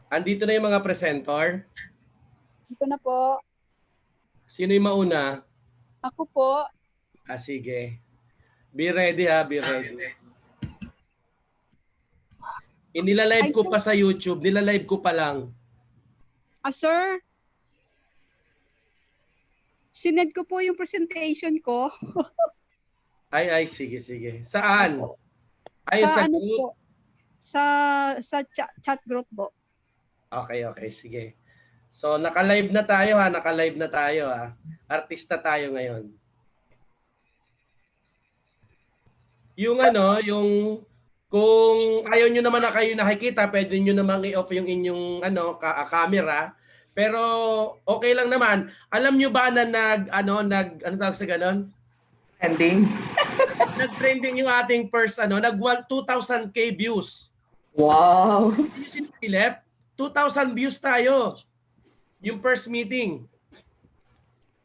Andito na yung mga presenter. Ito na po. Sino yung mauna? Ako po. Sige. Be ready ha, be ready. Inilalive ko pa sa YouTube. Nilalive ko pa lang. Sir, sinend ko po yung presentation ko. Ay, sige, sige. Saan? Opo. Ay, sa ano group? po? Sa chat group po. Okay, sige. So, naka-live na tayo ha, naka-live na tayo ha. Artista tayo ngayon. Yung yung kung ayaw nyo naman na kayo nakikita, pwede nyo namang i-off yung inyong camera. Pero okay lang naman. Alam nyo ba na ano tawag sa ganon? Trending? Nag-trending yung ating first, nag 2,000k views. Wow! Yung sinilip, 2,000 views tayo. Yung first meeting.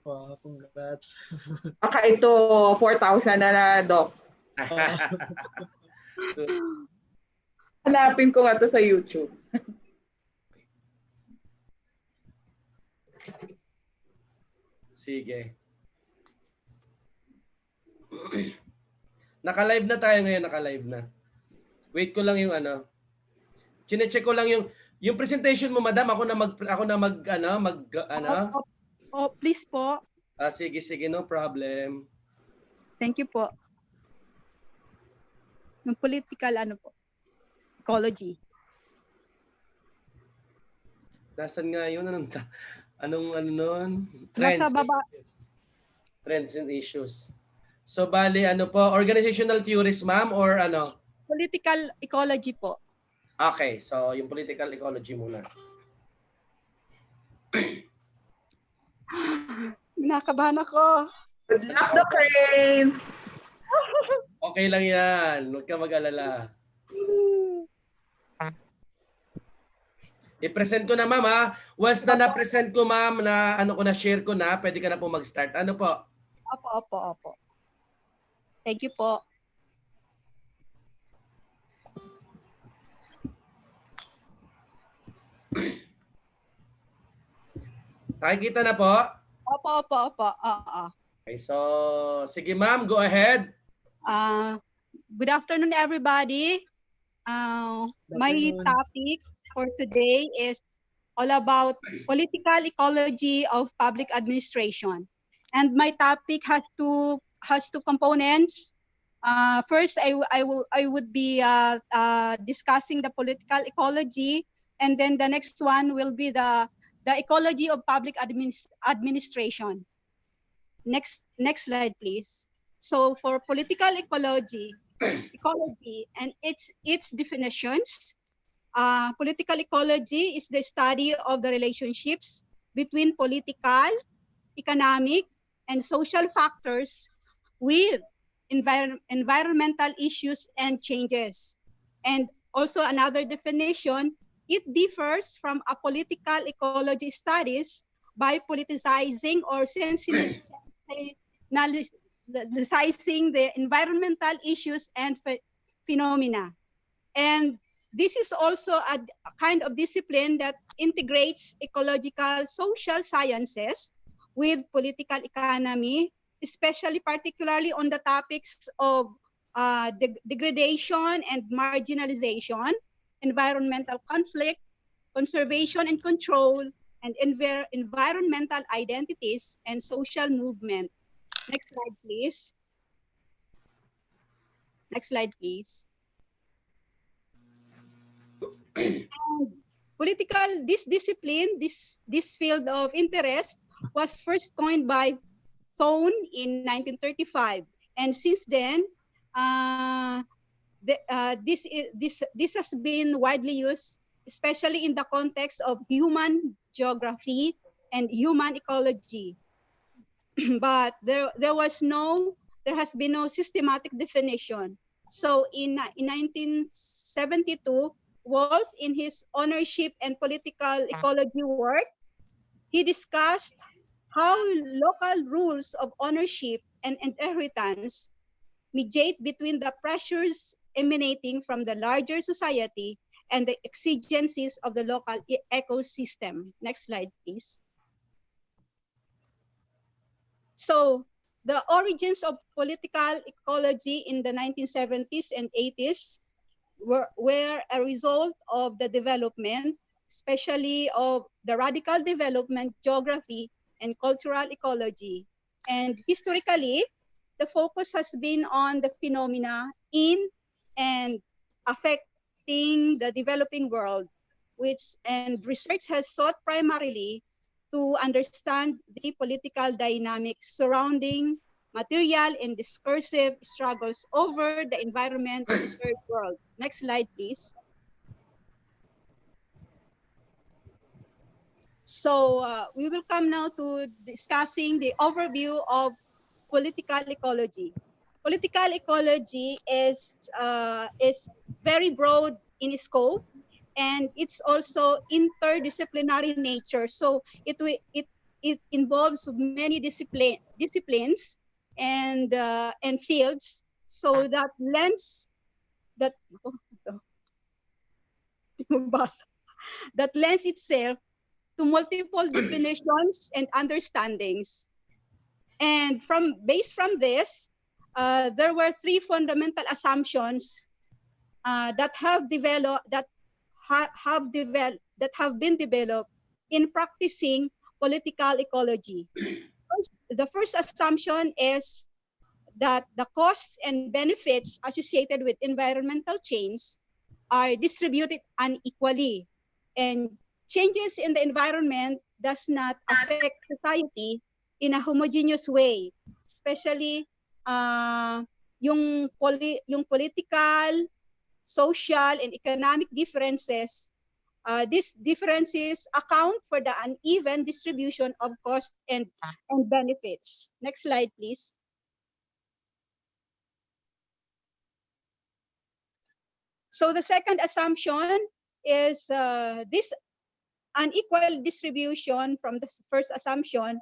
Wow, congrats. Baka ito 4,000 na, Doc. Hanapin ko nga to sa YouTube. Sige. Naka-live na tayo ngayon, naka-live na. Wait ko lang yung chine-check ko lang yung presentation mo, madam. Ako na mag Please po. Sige, no problem. Thank you po. Yung political po? Ecology. Nasaan nga yun? Anong nun? Nasa baba. Trends and issues. So, bali, organizational theories, ma'am, or Political ecology po. Okay, so yung political ecology muna. Nakabahan ako. Good luck, Doc Rain! Okay lang yan. Huwag ka mag-alala. I-present ko na, ma'am, ha? Once na na-present ko, ma'am, na share ko na, pwede ka na po mag-start. Ano po? Opo. Thank you po. Nakikita na po? Opo. Okay, so, sige, ma'am, go ahead. Good afternoon, everybody. My topic for today is all about political ecology of public administration. And my topic has two components. First, I would be discussing the political ecology, and then the next one will be the ecology of public administration. Next slide, please. So for political ecology and its definitions, political ecology is the study of the relationships between political, economic, and social factors with environmental issues and changes. And also another definition, it differs from a political ecology studies by politicizing or sensitizing the environmental issues and phenomena. And this is also a kind of discipline that integrates ecological social sciences with political economy, especially particularly on the topics of degradation and marginalization, environmental conflict, conservation and control, and environmental identities and social movement. Next slide, please. Next slide, please. This discipline, this field of interest was first coined by Thone in 1935, and since then, this has been widely used, especially in the context of human geography and human ecology. But there has been no systematic definition. So in 1972, Wolf, in his ownership and political ecology work, he discussed how local rules of ownership and inheritance mediate between the pressures emanating from the larger society and the exigencies of the local ecosystem. Next slide, please. So the origins of political ecology in the 1970s and 80s were a result of the development, especially of the radical development, geography, and cultural ecology. And historically, the focus has been on the phenomena in and affecting the developing world, and research has sought primarily to understand the political dynamics surrounding material and discursive struggles over the environment in third world. Next slide, please. So we will come now to discussing the overview of political ecology. Political ecology is very broad in scope, and it's also interdisciplinary nature. So it involves many disciplines and fields. So that lends that that lends itself to multiple definitions and understandings. And based from this, there were three fundamental assumptions that have been developed in practicing political ecology. The first assumption is that the costs and benefits associated with environmental change are distributed unequally, and changes in the environment does not affect society in a homogeneous way, especially yung political, social, and economic differences. These differences account for the uneven distribution of costs and benefits. Next slide, please. So the second assumption is this unequal distribution from the first assumption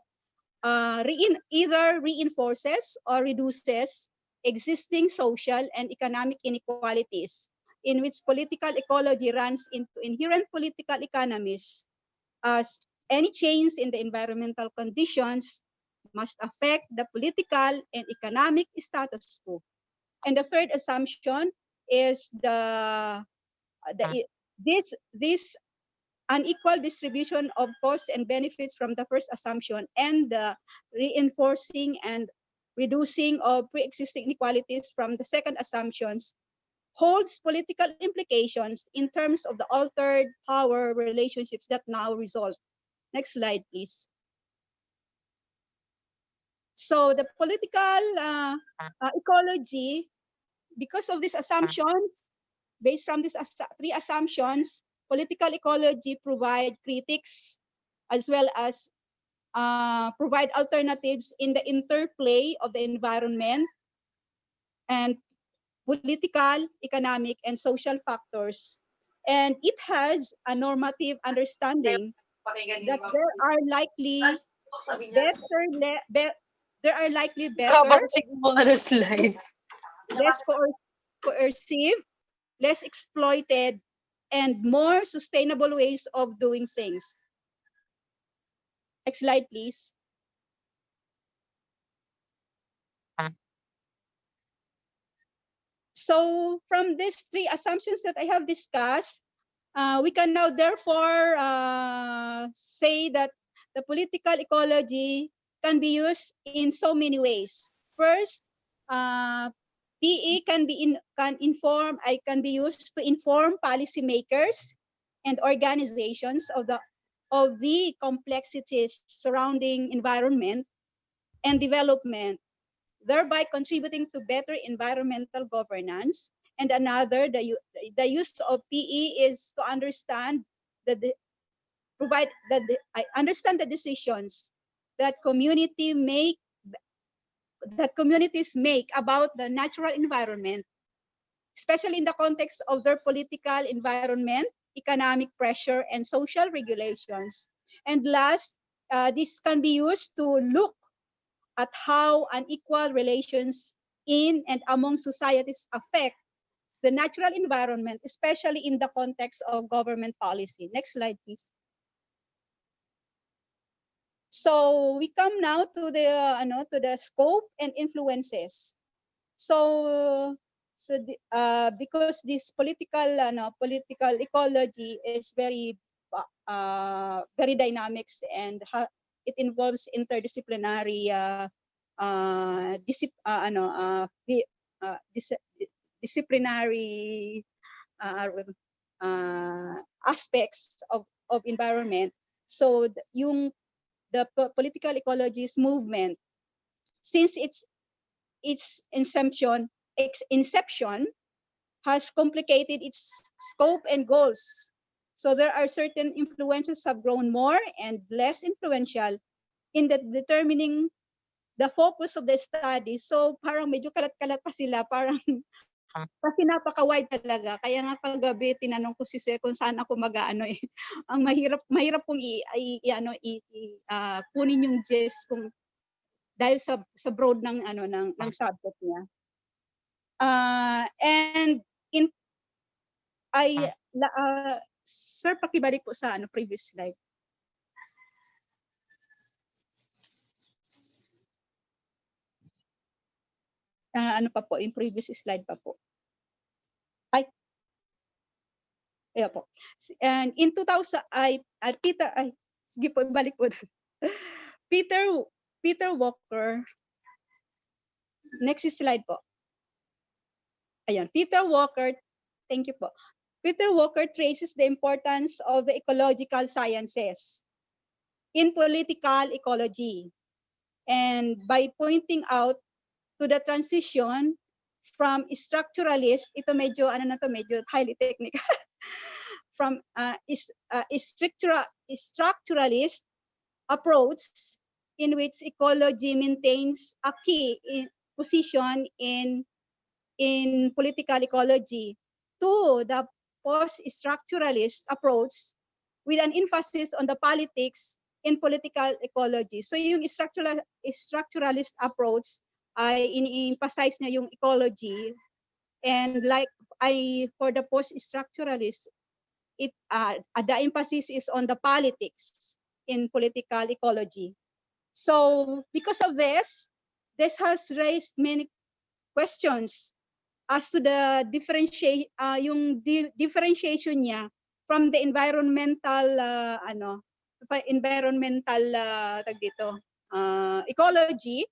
either reinforces or reduces existing social and economic inequalities, in which political ecology runs into inherent political economies, as any change in the environmental conditions must affect the political and economic status quo. And the third assumption is this unequal distribution of costs and benefits from the first assumption and the reinforcing and reducing of pre-existing inequalities from the second assumptions holds political implications in terms of the altered power relationships that now result. Next slide, please. So the political ecology, because of these assumptions, based from these three assumptions, political ecology provide critics as well as provide alternatives in the interplay of the environment and political, economic, and social factors. And it has a normative understanding that there are likely better, Slides. less coercive, less exploited, and more sustainable ways of doing things. Next slide, please. So from these three assumptions that I have discussed, we can now therefore say that the political ecology can be used in so many ways. First, PE can be used to inform policymakers and organizations of the complexities surrounding environment and development, thereby contributing to better environmental governance. And another, the use of PE is to understand understand the decisions that communities make about the natural environment, especially in the context of their political environment, economic pressure, and social regulations. And last, this can be used to look at how unequal relations in and among societies affect the natural environment, especially in the context of government policy. Next slide, please. So we come now to the scope and influences. So because this political ecology is very very dynamics, and it involves interdisciplinary disciplinary aspects of environment. So the political ecologies movement, since its inception has complicated its scope and goals. So there are certain influences have grown more and less influential in determining the focus of the study. So parang medyo kalat-kalat pa sila, parang kasi napaka-wide talaga. Kaya nga kagabi tinanong ko si Sir kung saan ako mag-aano eh. Ang mahirap pong kunin yung gist kung dahil sa broad ng ng subject niya. And in Sir, pakibalik po sa previous slide. Ano pa po, in previous slide pa po. Ayan po. And in 2000, sige po, balik po. Peter Walker, next slide po. Ayan, Peter Walker, thank you po. Peter Walker traces the importance of the ecological sciences in political ecology, and by pointing out to the transition from structuralist, ito medyo medyo highly technical, from structuralist approach in which ecology maintains a key position in political ecology, to the post-structuralist approach with an emphasis on the politics in political ecology. So yung structuralist approach ay ini-emphasize niya yung ecology, and for the post-structuralist, the emphasis is on the politics in political ecology. So because of this has raised many questions as to the differentiation niya from the environmental ecology,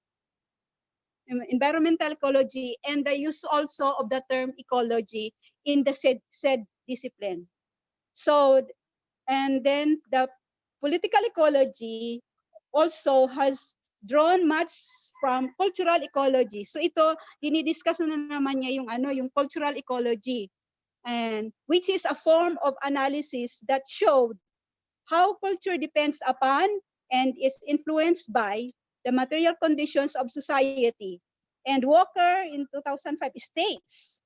environmental ecology, and the use also of the term ecology in the said discipline. So, and then the political ecology also has drawn much from cultural ecology. So ito, dinidiscuss na naman niya yung cultural ecology, and which is a form of analysis that showed how culture depends upon and is influenced by the material conditions of society. And Walker in 2005 states,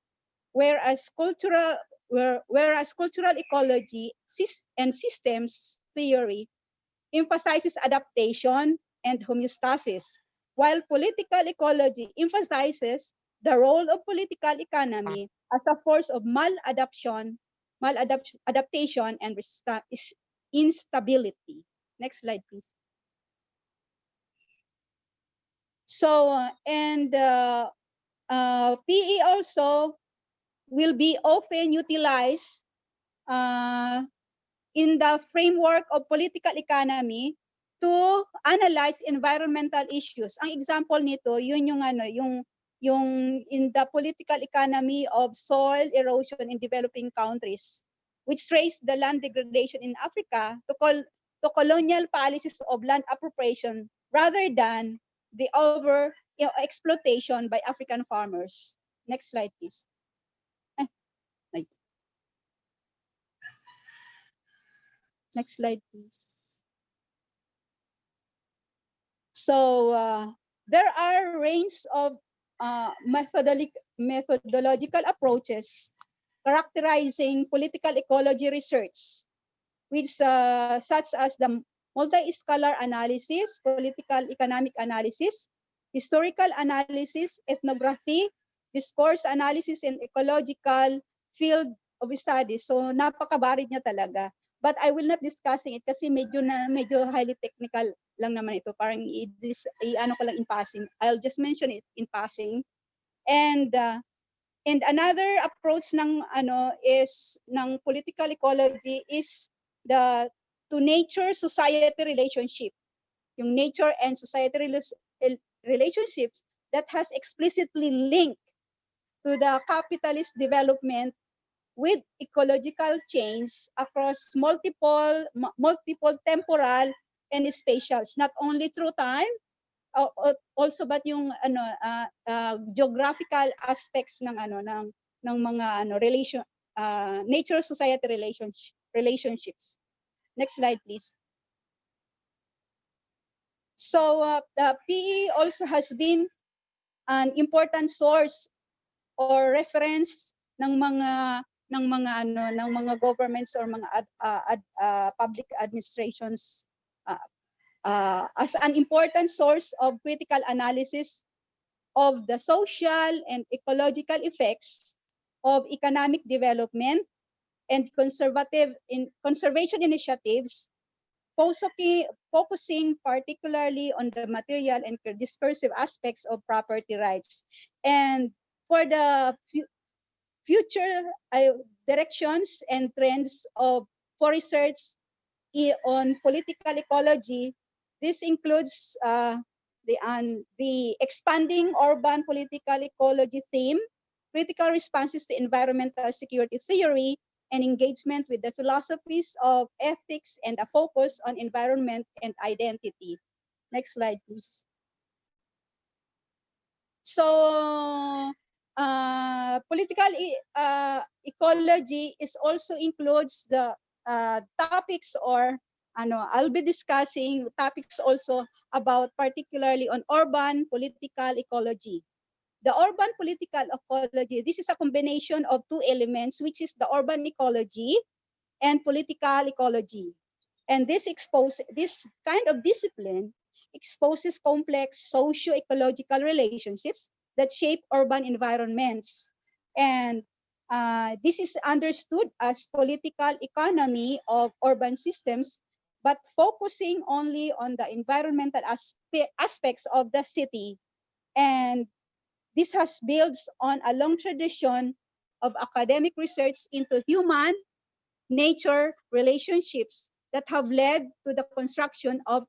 whereas cultural ecology and systems theory emphasizes adaptation and homeostasis, while political ecology emphasizes the role of political economy as a force of maladaptation and instability. Next slide, please. So, and PE also will be often utilized in the framework of political economy to analyze environmental issues. Ang example nito, yun yung in the political economy of soil erosion in developing countries, which traced the land degradation in Africa to colonial policies of land appropriation rather than the exploitation by African farmers. Next slide, please. Next slide, please. So there are a range of methodological approaches characterizing political ecology research, which such as the multi-scholar analysis, political economic analysis, historical analysis, ethnography, discourse analysis and ecological field of study. So napakabarid niya talaga. But I will not discussing it kasi medyo highly technical lang naman ito. Parang i-ano ko lang in passing. I'll just mention it in passing. And another approach ng is ng political ecology is the to nature society relationship. Yung nature and society relationships that has explicitly linked to the capitalist development with ecological change across multiple temporal and spatials, not only through time, also but yung geographical aspects ng mga nature society relationships. Next slide, please. So the PE also has been an important source or reference ng mga governments or mga public administrations as an important source of critical analysis of the social and ecological effects of economic development and conservation initiatives, focusing particularly on the material and discursive aspects of property rights. And for the future directions and trends for research on political ecology, this includes the expanding urban political ecology theme, critical responses to environmental security theory, and engagement with the philosophies of ethics and a focus on environment and identity. Next slide, please. So, political ecology is also includes the topics or I'll be discussing topics also about particularly on urban political ecology. The urban political ecology, this is a combination of two elements, which is the urban ecology and political ecology. And this kind of discipline exposes complex socio-ecological relationships that shape urban environments. And this is understood as political economy of urban systems, but focusing only on the environmental aspects of the city. And this has builds on a long tradition of academic research into human nature relationships that have led to the construction of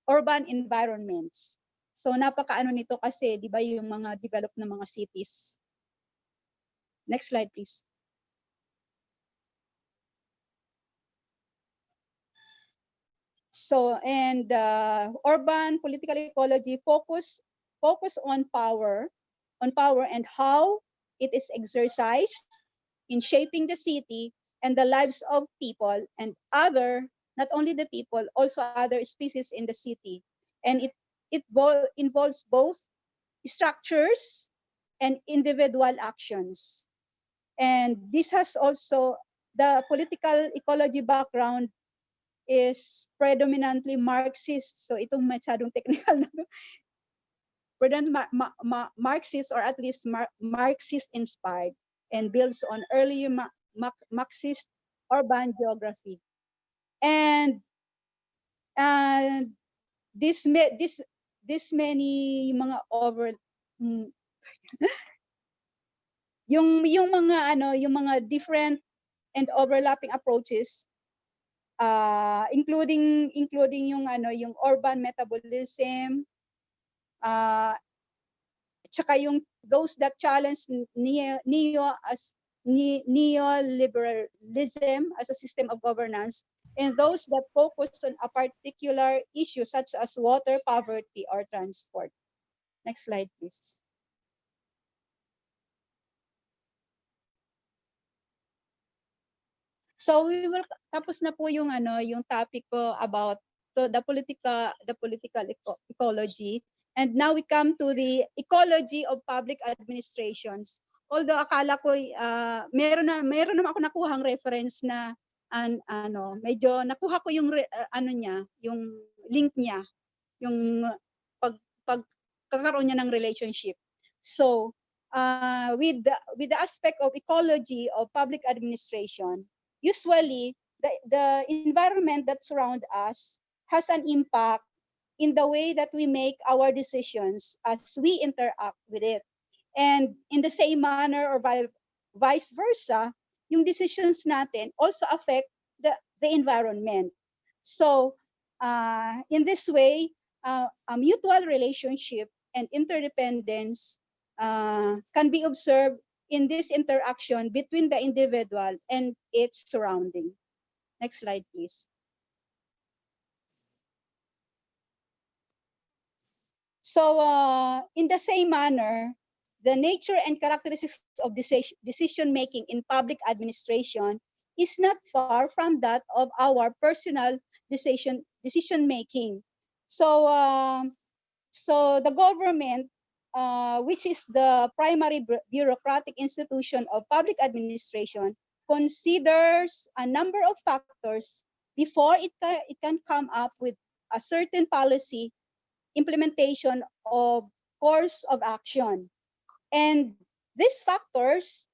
urban environments. So napakaano nito kasi, di ba, yung mga developed na mga cities. Next slide, please. So, and urban political ecology focus on power and how it is exercised in shaping the city and the lives of people and not only the people, also other species in the city. And it involves both structures and individual actions. And this has also, the political ecology background is predominantly Marxist. So itong masyadong technical na predominantly Marxist or at least Marxist inspired and builds on early Marxist urban geography. And this many mga yung mga different and overlapping approaches, including yung urban metabolism, tsaka yung those that challenge neoliberalism as a system of governance, and those that focus on a particular issue such as water, poverty, or transport. Next slide, please. So we will tapos na po yung yung topic ko about the political ecology, and now we come to the ecology of public administrations. Although akala ko meron naman ako nakuhang reference na medyo nakuha ko yung niya, yung link niya, yung pagkakaroon niya ng relationship. So with the aspect of ecology of public administration, usually the environment that surrounds us has an impact in the way that we make our decisions as we interact with it. And in the same manner or vice versa, yung decisions natin also affect the environment. So in this way, a mutual relationship and interdependence can be observed in this interaction between the individual and its surrounding. Next slide, please. So in the same manner, the nature and characteristics of decision making in public administration is not far from that of our personal decision making. So so the government, which is the primary bureaucratic institution of public administration, considers a number of factors before it can come up with a certain policy implementation of course of action. And these factors,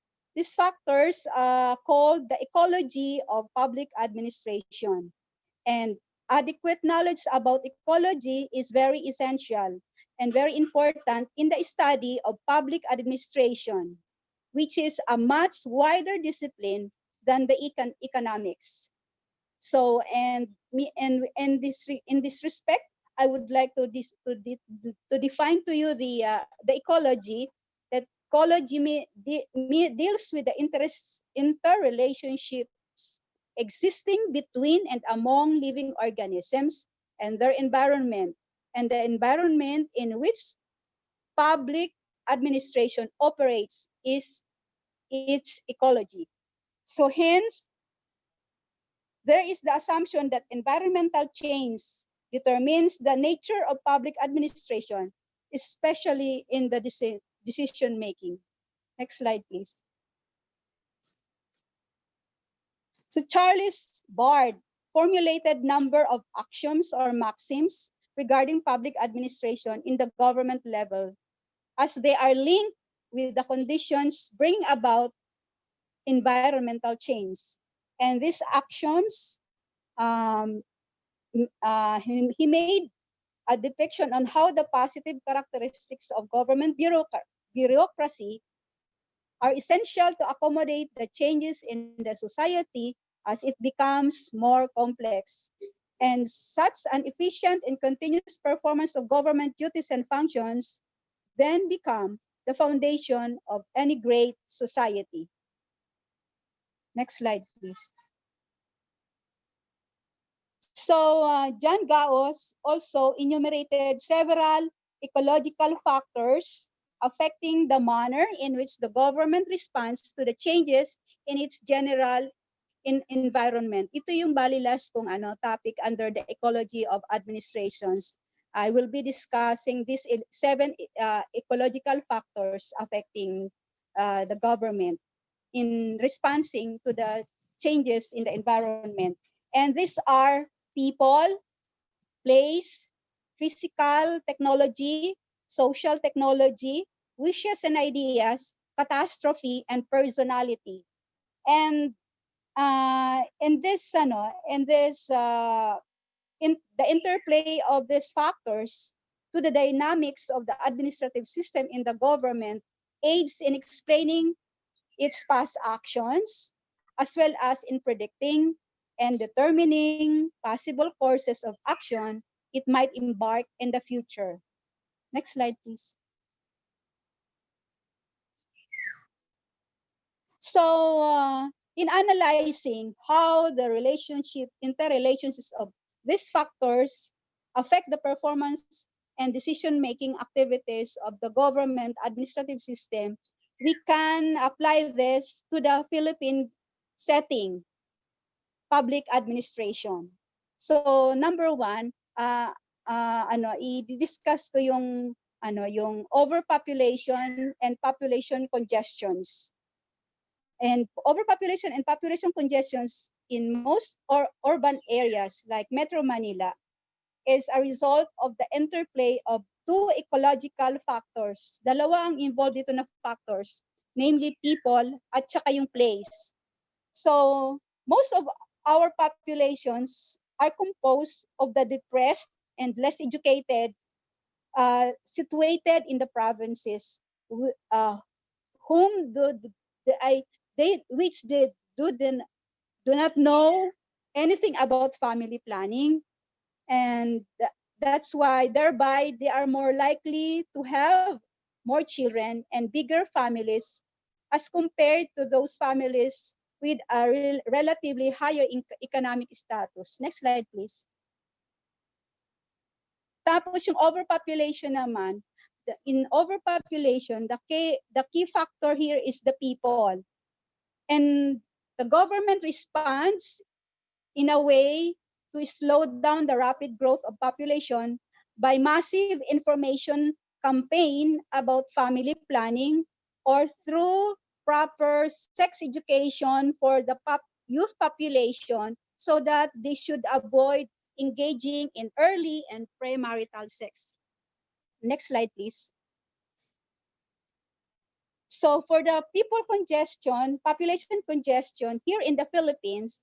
called the ecology of public administration. And adequate knowledge about ecology is very essential and very important in the study of public administration, which is a much wider discipline than the economics. So, and in this respect, I would like to define to you the ecology. That ecology deals with the interrelationships existing between and among living organisms and their environment, and the environment in which public administration operates is its ecology. So hence, there is the assumption that environmental change determines the nature of public administration, especially in the decision making. Next slide, please. So Charles Bard formulated number of axioms or maxims regarding public administration in the government level, as they are linked with the conditions bring about environmental change. And these axioms, he made a depiction on how the positive characteristics of government bureaucracy are essential to accommodate the changes in the society as it becomes more complex. And such an efficient and continuous performance of government duties and functions then become the foundation of any great society. Next slide, please. So John Gauss also enumerated several ecological factors affecting the manner in which the government responds to the changes in its general environment. Ito yung balilas kung topic under the ecology of administrations. I will be discussing these 7 ecological factors affecting the government in responding to the changes in the environment. And these are people, place, physical technology, social technology, wishes and ideas, catastrophe, and personality. And in the interplay of these factors to the dynamics of the administrative system in the government aids in explaining its past actions, as well as in predicting and determining possible courses of action it might embark in the future. Next slide, please. So, in analyzing how the interrelationships of these factors affect the performance and decision-making activities of the government administrative system, we can apply this to the Philippine setting, public administration. So number 1, i-discuss ko yung overpopulation and population congestions. And overpopulation and population congestions in most urban areas like Metro Manila is a result of the interplay of two ecological factors. Dalawa ang involved dito na factors, namely people at saka yung place. So most of our populations are composed of the depressed and less educated, situated in the provinces, whom do not know anything about family planning, and that's why thereby they are more likely to have more children and bigger families as compared to those families with a relatively higher economic status. Next slide, please. Tapos yung overpopulation naman, in overpopulation, the key factor here is the people. And the government responds in a way to slow down the rapid growth of population by massive information campaign about family planning, or through proper sex education for the youth population so that they should avoid engaging in early and premarital sex. Next slide, please. So for the people congestion, population congestion here in the Philippines,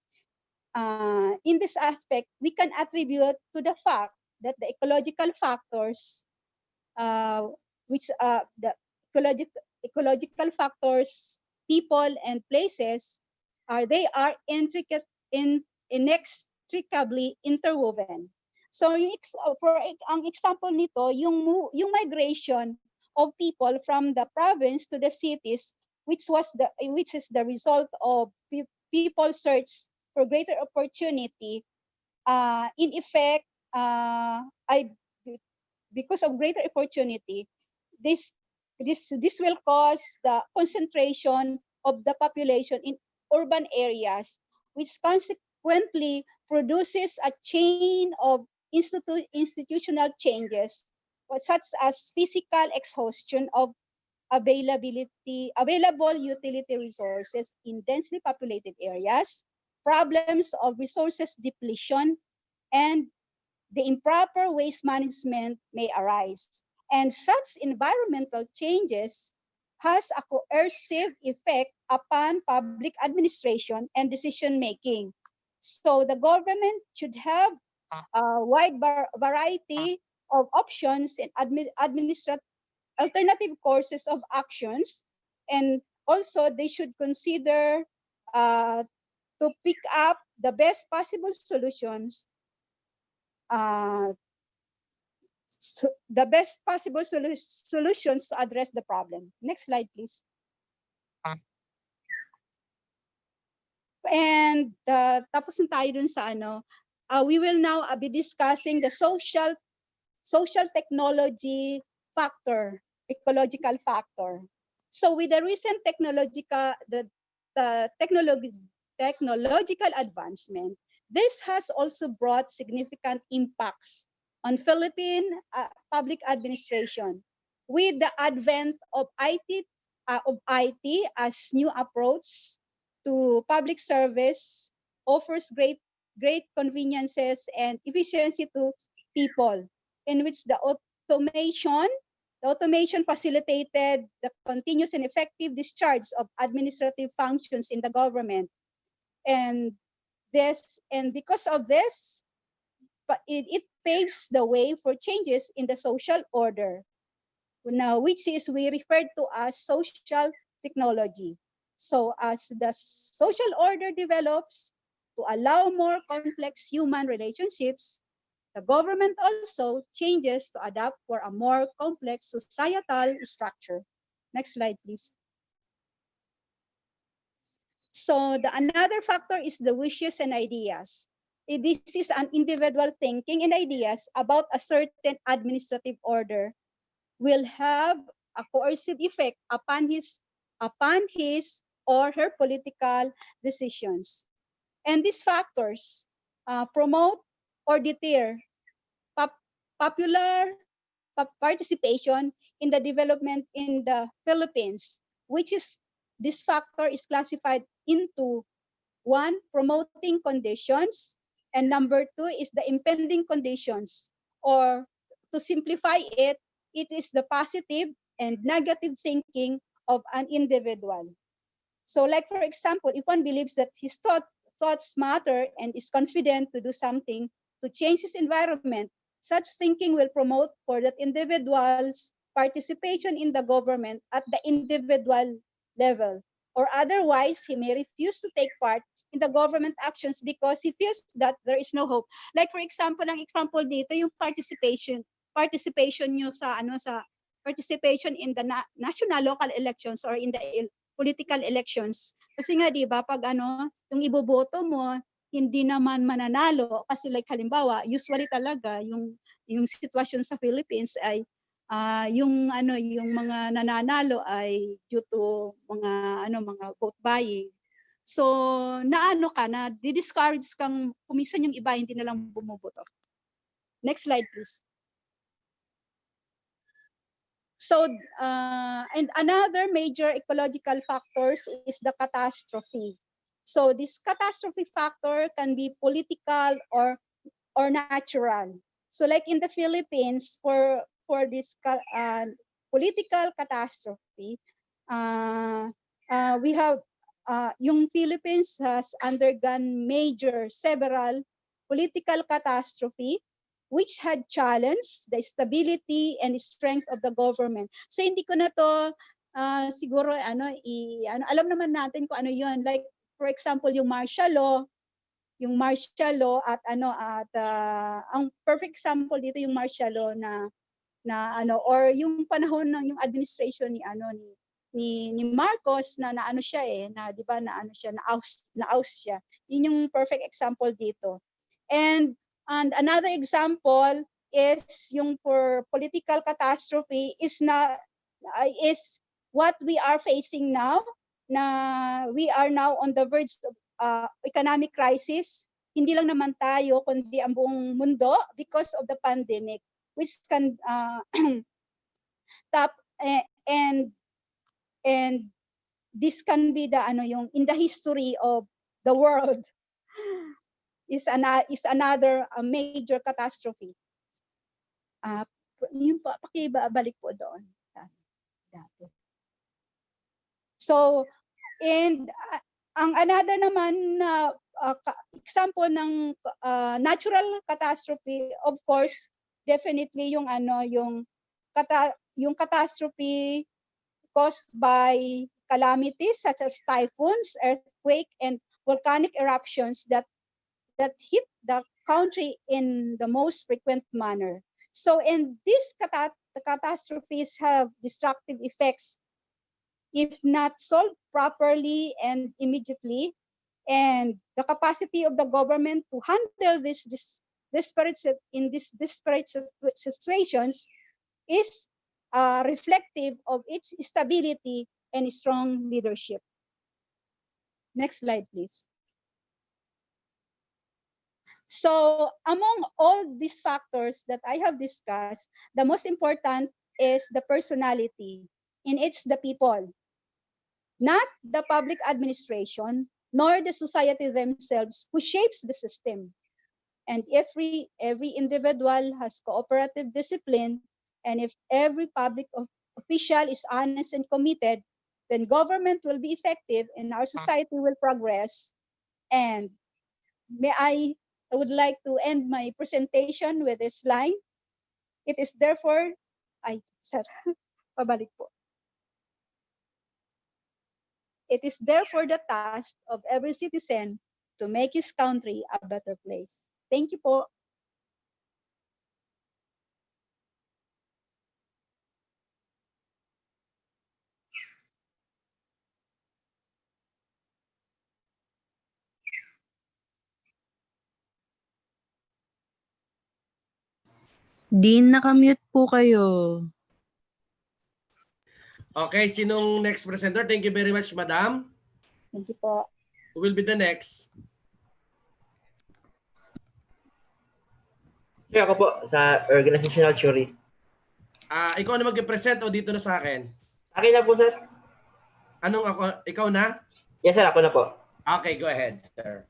in this aspect, we can attribute to the fact that the ecological factors, the ecological factors, people and places, they are inextricably interwoven. So ang example nito, yung migration of people from the province to the cities, which is the result of people search for greater opportunity. In effect, because of greater opportunity, this will cause the concentration of the population in urban areas, which consequently produces a chain of institutional changes, such as physical exhaustion of available utility resources in densely populated areas, problems of resources depletion, and the improper waste management may arise. And such environmental changes has a coercive effect upon public administration and decision making. So the government should have a wide variety of options and alternative courses of actions, and also they should consider to pick up the best possible solutions, solutions to address the problem. Next slide, please. And tapos na tayo dun sa we will now be discussing the social technology factor, ecological factor. So with the recent technological advancement, this has also brought significant impacts on Philippine public administration. With the advent of IT as new approach to public service, offers great conveniences and efficiency to people, in which the automation facilitated the continuous and effective discharge of administrative functions in the government. And because of this, it paves the way for changes in the social order, now which is we refer to as social technology. So as the social order develops to allow more complex human relationships, the government also changes to adapt for a more complex societal structure. Next slide, please. So another factor is the wishes and ideas. This is an individual thinking and ideas about a certain administrative order will have a coercive effect upon his or her political decisions. And these factors promote or deter popular participation in the development in the Philippines, which is this factor is classified into one, promoting conditions And number 2 is the impending conditions, or to simplify it, it is the positive and negative thinking of an individual. So like for example, if one believes that his thoughts matter and is confident to do something to change his environment, such thinking will promote for that individual's participation in the government at the individual level. Or otherwise, he may refuse to take part in the government actions because he feels that there is no hope. Like for example, ang example dito yung participation nyo sa participation in the national local elections or in the political elections. Kasi nga 'di ba pag yung iboboto mo hindi naman mananalo kasi like halimbawa usually talaga yung sitwasyon sa Philippines ay yung mga nananalo ay due to mga vote buying. So na di-discourage kang kumisan yung iba hindi na lang bumoboto. Next slide please. So, and another major ecological factors is the catastrophe. So this catastrophe factor can be political or natural. So like in the Philippines, for this political catastrophe, we have yung Philippines has undergone several political catastrophe which had challenged the stability and strength of the government. So hindi ko na to siguro alam naman natin kung ano 'yon. Like for example, yung martial law at ang perfect example dito yung martial law or yung panahon ng yung administration ni Marcos na siya na 'di ba siya na oust siya. Yun yung perfect example dito. And another example is yung for political catastrophe is what we are facing now, na we are now on the verge of economic crisis. Hindi lang naman tayo kundi ang buong mundo because of the pandemic, which can and this can be the yung in the history of the world is another major catastrophe. Yung pakibalik po doon. So, and ang another naman na example ng natural catastrophe, of course, definitely yung catastrophe caused by calamities such as typhoons, earthquake, and volcanic eruptions that hit the country in the most frequent manner. So, and these catastrophes have destructive effects if not solved properly and immediately. And the capacity of the government to handle these disparate situations is reflective of its stability and strong leadership. Next slide, please. So among all these factors that I have discussed, the most important is the personality, and it's the people, not the public administration, nor the society themselves who shapes the system. And every individual has cooperative discipline, and if every public official is honest and committed, then government will be effective and our society will progress. And I would like to end my presentation with this line. It is therefore, pabalik po. It is therefore the task of every citizen to make his country a better place. Thank you po. Dean, nakamute po kayo. Okay, sinong next presenter? Thank you very much, Madam. Thank you po. Who will be the next? Sir, ako po sa organizational theory. Ikaw na mag-present o dito na sa akin? Sa akin na po, sir. Anong ako? Ikaw na? Yes, sir. Ako na po. Okay, go ahead, sir.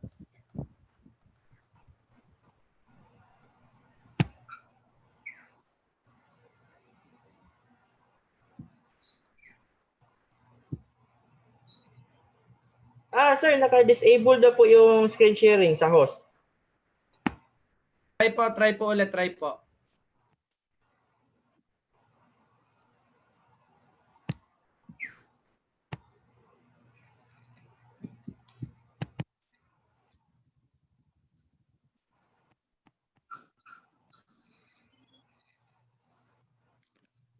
Sir, naka-disable na po yung screen sharing sa host. Try po ulit, try po.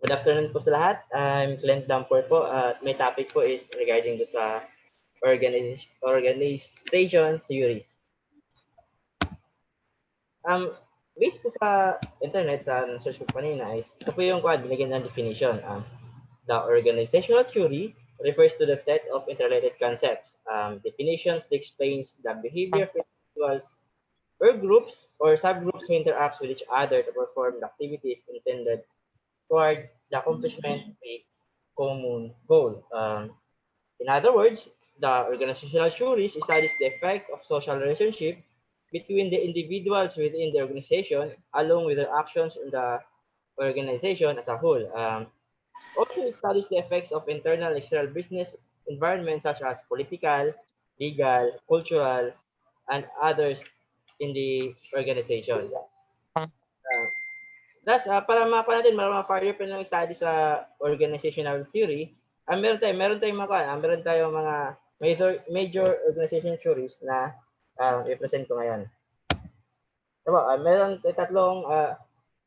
Good afternoon po sa lahat. I'm Clint Dampor po. At my topic po is regarding do sa organization theories. Based po sa internet, sa search ko kanina, is ito po yung binigyan ng definition. The organizational theory refers to the set of interrelated concepts, definitions that explains the behavior of individuals or groups or subgroups who interact with each other to perform the activities intended toward the accomplishment of a common goal. In other words, the organizational theories studies the effect of social relationship between the individuals within the organization along with their actions in the organization as a whole. Also, it studies the effects of internal and external business environments such as political, legal, cultural, and others in the organization. Thus, para makuha natin, ma-further pa ng study sa organizational theory, meron tayong mga major organization theories na i-present ko ngayon. Diba, meron tatlong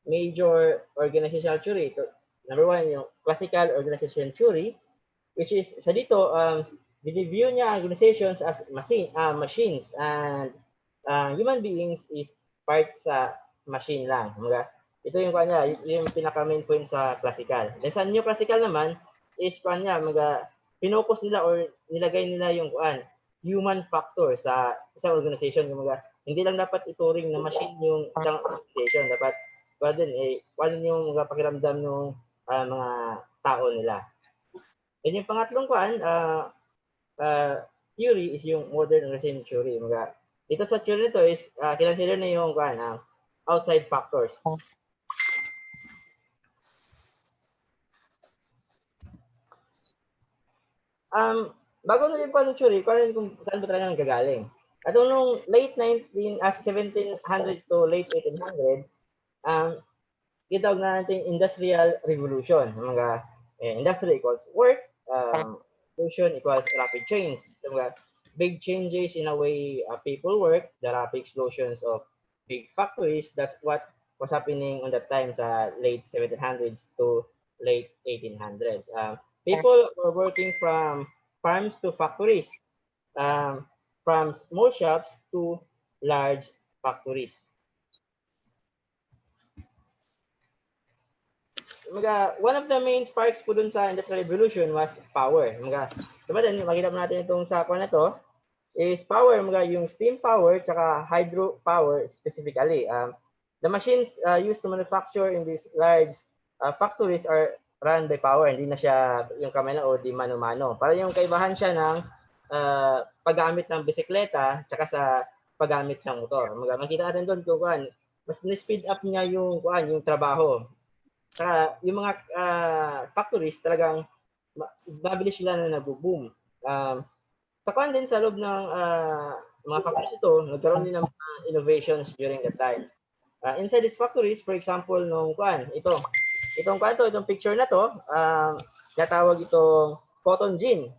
major organizational theory. Number one, yung classical organization theory, which is sa dito, diniview niya organizations as machines and human beings is part sa machine lang. Ito yung kanya, yung pinaka-main point sa classical. Then sa neoclassical naman, is kanya, pinocus nila or nilagay nila yung human factor sa isang organization. Hindi lang dapat ituring na machine yung isang organization. Dapat din yung pakiramdam ng mga tao nila. Then yung pangatlong theory is yung modern organization theory. Dito sa theory nito is kinonsider na yung outside factors. Bago na yung theory, kung saan ba talaga nagagaling. At nung late 1700s to late 1800s, itawag na natin Industrial Revolution. Industry equals work, revolution equals rapid change. Big changes in a way people work, the rapid explosions of big factories, that's what was happening on that time sa late 1700s to late 1800s. People were working from farms to factories, from small shops to large factories. One of the main sparks po dun sa Industrial Revolution was power. Diba din, makita mo natin itong sa na to, is power, yung steam power tsaka hydro power specifically. The machines used to manufacture in these large factories are run by power, hindi na siya yung kamay na o di mano-mano. Para yung kaibahan siya ng paggamit ng bisikleta tsaka sa paggamit ng motor. Makita natin doon kung mas ni-speed up niya yung trabaho. Yung mga factories talagang mabilis sila na nag-boom. Din sa loob ng mga factories ito, nagkaroon din ng mga innovations during that time. Inside these factories, for example, itong picture na to, natawag itong cotton gin.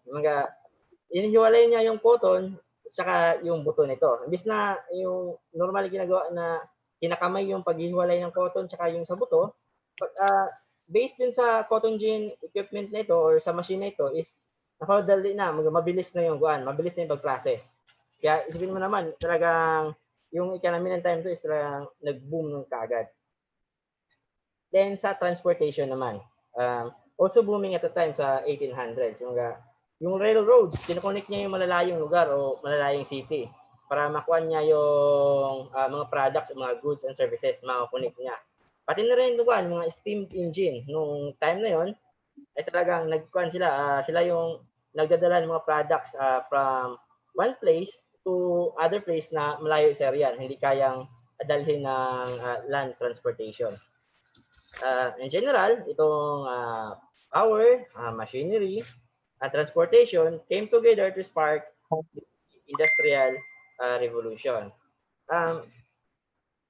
Inihiwalay niya yung cotton saka yung buto nito. Imbis na yung normal ginagawa na kinakamay yung paghihiwalay ng cotton saka yung sa buto, based din sa cotton gin equipment na ito or sa machine na ito is nakadali na, mabilis na yung mabilis na yung pag-process. Kaya isipin mo naman, talagang yung economy ng time to is talagang nag-boom ng kaagad. Then sa transportation naman, also booming at the time sa 1800s. Yung railroads, kinoconnect niya yung malalayong lugar o malalayong city para makuha niya yung mga products o mga goods and services, makakonect niya. Pati na rin mga steam engine nung time na yon ay talagang sila yung nagdadala ng mga products from one place to other place na malayo sa area, hindi kayang dalhin ng land transportation. In general, itong power, machinery, at transportation came together to spark industrial revolution.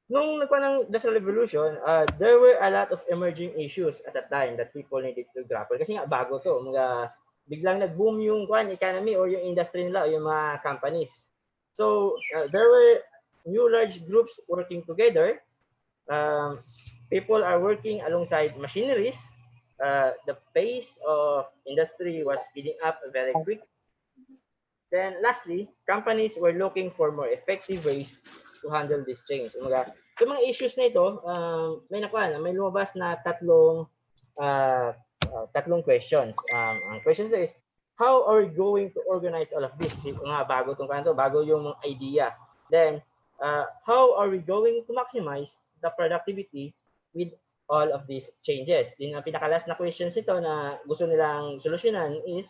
Nung nagkaroon ng Industrial Revolution, there were a lot of emerging issues at that time that people needed to grapple. Kasi nga, bago to. Biglang nag-boom yung economy or yung industry nila o yung mga companies. So, there were new large groups working together. People are working alongside machineries. The pace of industry was speeding up very quick. Then lastly, companies were looking for more effective ways to handle this change. So mga issues na ito, may lumabas na tatlong questions. Ang question is, how are we going to organize all of this? Bago itong kanto, bago yung idea. Then, how are we going to maximize the productivity with all of these changes? Din ang pinakalas na questions ito na gusto nilang solusyonan is,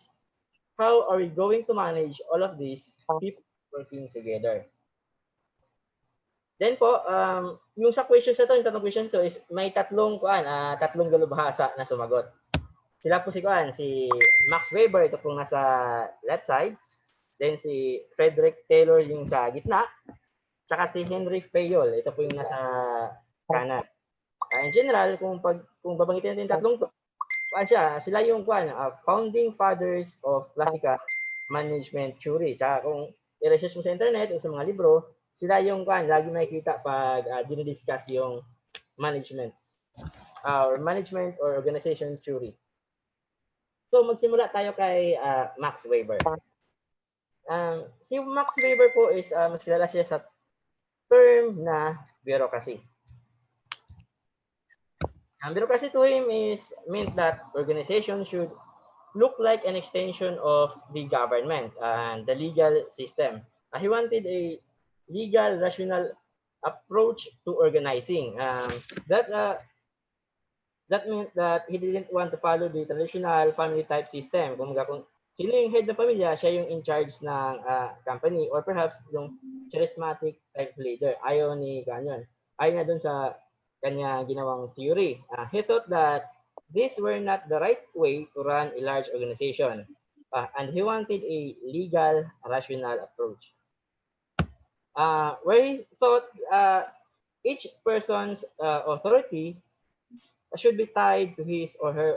how are we going to manage all of these people working together? Then po, yung sa questions na to, yung tatlong questions to is may tatlong dalubhasa na sumagot. Sila po si Max Weber, ito pong nasa left side. Then si Frederick Taylor yung sa gitna. Tsaka si Henry Fayol, ito po yung nasa kanan. In general, kung babanggitin natin yung tatlong to, sila yung founding fathers of classical management theory. Tsaka kung i-research mo sa internet o sa mga libro, sila yung lagi makikita pag dinidiscuss yung management or organization theory. So magsimula tayo kay Max Weber. Si Max Weber po is mas kilala siya sa term na bureaucracy. Bureaucracy to him meant that organization should look like an extension of the government and the legal system. He wanted a legal, rational approach to organizing. That meant that he didn't want to follow the traditional family type system. Kung sino yung head ng pamilya, siya yung in charge ng company or perhaps yung charismatic type leader. Ayaw ni ganyan. Ayaw na dun sa kanya ginawang theory. He thought that these were not the right way to run a large organization. And he wanted a legal, rational approach. Where he thought each person's authority should be tied to his or her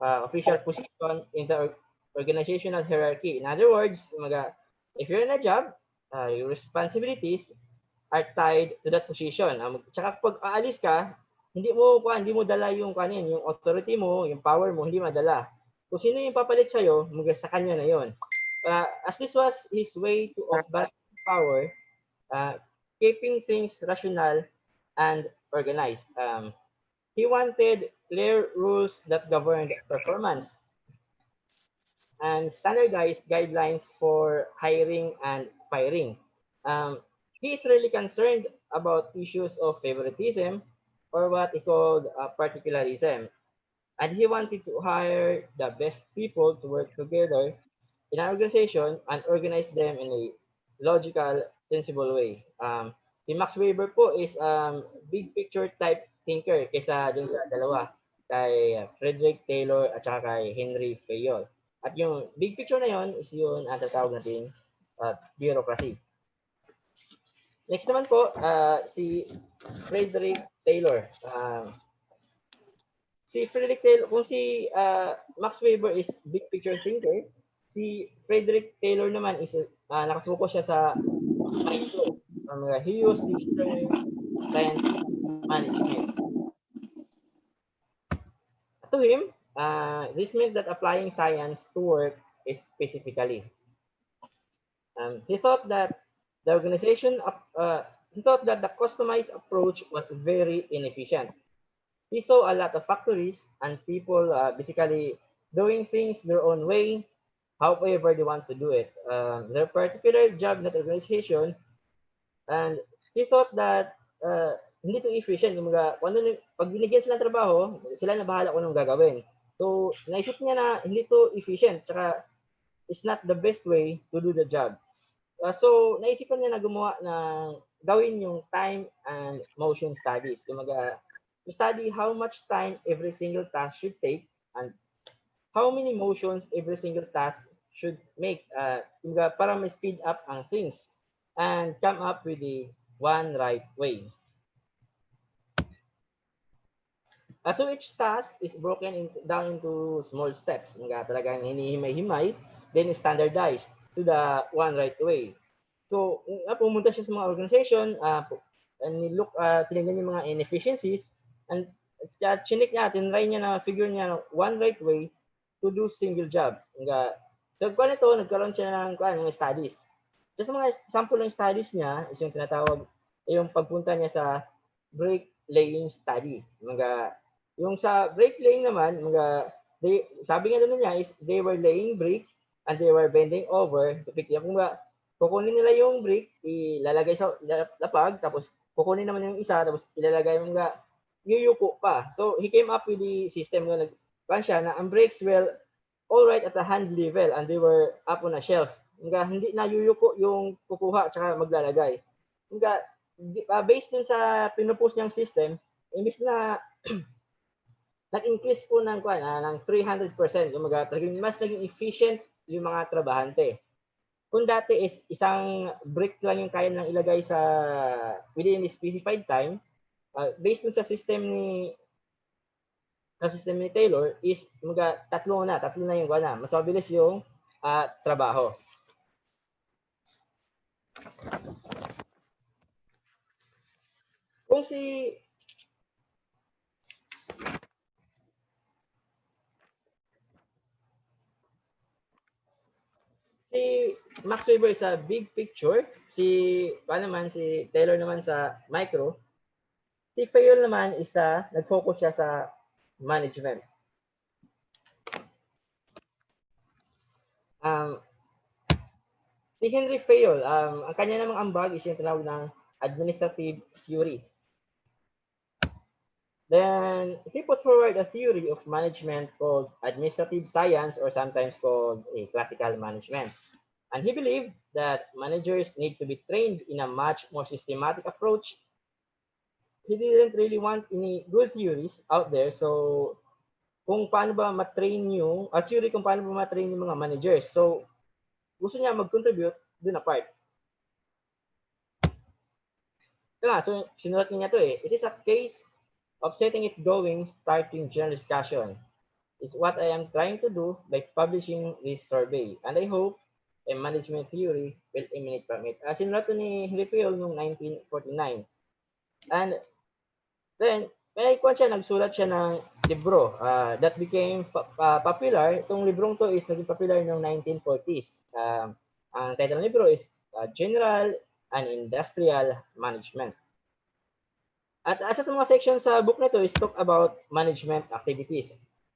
official position in the organizational hierarchy. In other words, if you're in a job, your responsibilities are tied to that position. Tsaka pag aalis ka, hindi mo dala yung yung authority mo, yung power mo, hindi madala. Kung sino yung papalit sa'yo, sa kanya na yun. As this was his way of balancing power, keeping things rational and organized. He wanted clear rules that governed performance and standardized guidelines for hiring and firing. He is really concerned about issues of favoritism or what he called particularism. And he wanted to hire the best people to work together in an organization and organize them in a logical, sensible way. Si Max Weber po is big picture type thinker kaysa dun sa dalawa, kay Frederick Taylor at saka kay Henry Fayol. At yung big picture na yon is yun ang tatawag natin bureaucracy. Next naman po, si Frederick Taylor. Si Frederick Taylor, kung si Max Weber is big picture thinker, si Frederick Taylor naman is nakafocus siya sa micro. He used the term scientific management. To him, this meant that applying science to work is specifically. He thought that the customized approach was very inefficient. He saw a lot of factories and people basically doing things their own way, however they want to do it. Their particular job, not organization, and he thought that hindi to efficient. Pag binigyan sila ng trabaho, sila na bahala kung anong gagawin. So, naisip niya na hindi to efficient, tsaka it's not the best way to do the job. So, naisipan niya na gumawa ng gawin yung time and motion studies. To study how much time every single task should take and how many motions every single task should make para ma-speed up ang things and come up with the one right way. So each task is down into small steps. Mga talagang hinihimay-himay, then standardized to the one right way. So, pumunta siya sa mga organization, and tinignan yung mga inefficiencies, and chinik niya, tinry niya na figure niya one right way to do single job. So, kung ito, nagkaroon siya ng mga studies. So, sa mga sample ng studies niya, is yung tinatawag, yung pagpunta niya sa brake laying study. Yung sa brake laying naman, sabi nga doon niya is they were laying brake and they were bending over to pick up. Kukunin nila yung brake, ilalagay sa lapag, tapos kukunin naman yung isa, tapos ilalagay yung yuyuko pa. So he came up with the system na siya na ang brakes were all right at the hand level and they were up on a shelf. Hindi na yuyuko yung kukuha at saka maglalagay. Based dun sa pinupost niyang system, imbis na nag-increase po ng 300%. Mas naging efficient yung mga trabahante. Kung dati is isang brick lang yung kaya nang ilagay sa within the specified time, based dun sa system ni Taylor is tatlo na yung mas mabilis yung trabaho. Kung si Max Weber sa big picture, si Taylor naman sa micro, si Fayol naman nag-focus siya sa management. Si Henry Fayol, ang kanya namang ambag is yung tinawag ng administrative theory. Then he put forward a theory of management called administrative science, or sometimes called a classical management. And he believed that managers need to be trained in a much more systematic approach. He didn't really want any good theories out there. So, kung paano ba matrain yung, theory kung paano ba matrain yung mga managers. So, gusto niya mag-contribute dun na part. So, sinulat niya to eh. It is a case of setting it going, starting general discussion. Is what I am trying to do by publishing this survey. And I hope a management theory will emanate from it. Sinulat to ni Henry Fayol noong 1949. And then, nagsulat siya ng libro that became popular. Itong librong to is naging popular noong 1940s. Ang title ng libro is General and Industrial Management. At sa mga sections sa book na to is talk about management activities.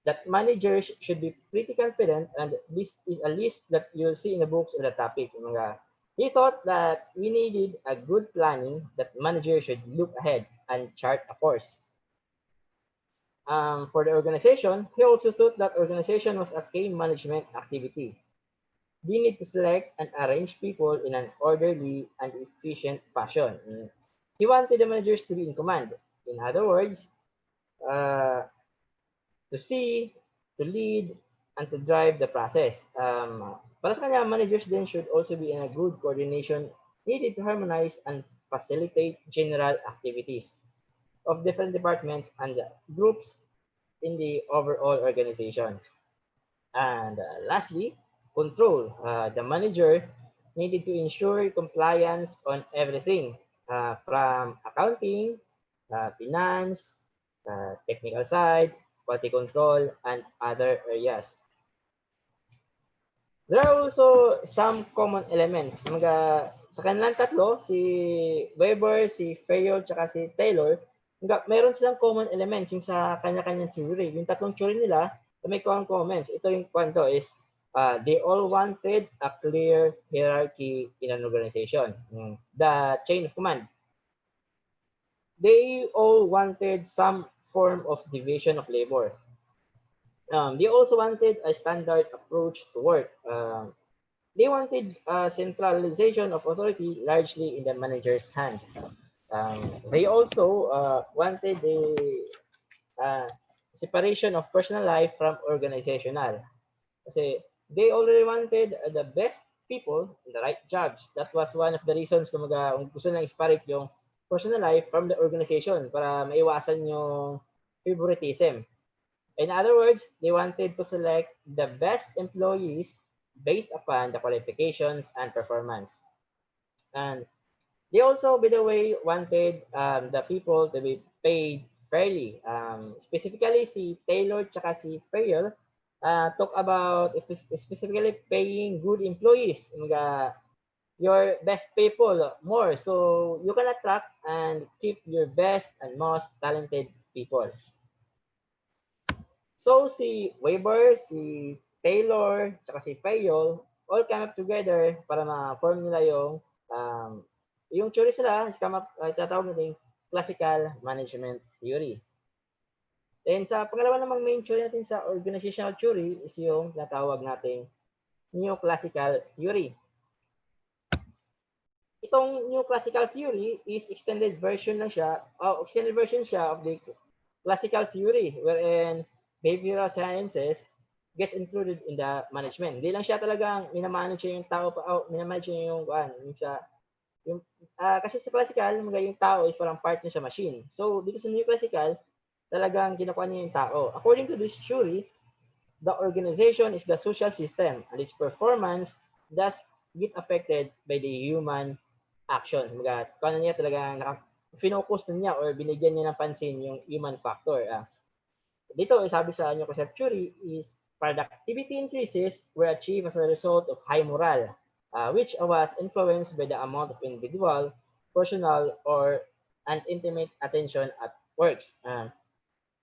That managers should be pretty confident, and this is a list that you'll see in the books on the topic. He thought that we needed a good planning, that managers should look ahead and chart a course. For the organization, he also thought that organization was a key management activity. They need to select and arrange people in an orderly and efficient fashion. He wanted the managers to be in command. In other words, to see, to lead, and to drive the process. Para sa kanya, managers then should also be in a good coordination, needed to harmonize and facilitate general activities of different departments and groups in the overall organization. And lastly, control. The manager needed to ensure compliance on everything, from accounting, finance, technical side, quality control, and other areas. There are also some common elements. Sa kanilang tatlo, si Weber, si Fayol, tsaka si Taylor, meron silang common elements yung sa kanya-kanyang theory. Yung tatlong theory nila, may common comments. Ito yung kwento is, they all wanted a clear hierarchy in an organization. The chain of command. They all wanted some form of division of labor. They also wanted a standard approach to work. They wanted centralization of authority largely in the manager's hand. They also wanted the separation of personal life from organizational. Kasi they already wanted the best people in the right jobs. That was one of the reasons kung gusto nilang separate yung personal life from the organization para maiwasan yung favoritism. In other words, they wanted to select the best employees based upon the qualifications and performance. And they also, by the way, wanted the people to be paid fairly. Specifically, si Taylor tsaka si Fairl talk about specifically paying good employees. Your best people more so you can attract and keep your best and most talented people. So si Weber, si Taylor, tsaka si Fairl all come up together para ma-form nila yung theory sila is come up, tatawag natin classical management theory. Then sa pangalawa namang main theory natin sa organizational theory is yung natawag nating Neoclassical theory. Itong Neoclassical theory is extended version siya of the classical theory wherein behavioral sciences gets included in the management. Hindi lang siya talagang minamanage yung tao minamanage yung kasi sa classical yung tao is parang part niya sa machine. So dito sa Neoclassical talagang kinukuha niya yung tao. According to this theory, the organization is the social system and its performance does get affected by the human action. Kung niya talagang finocus na niya or binigyan niya ng pansin yung human factor. Dito, sabi sa Neoclassical theory is productivity increases were achieved as a result of high morale, which was influenced by the amount of individual, personal, and intimate attention at works.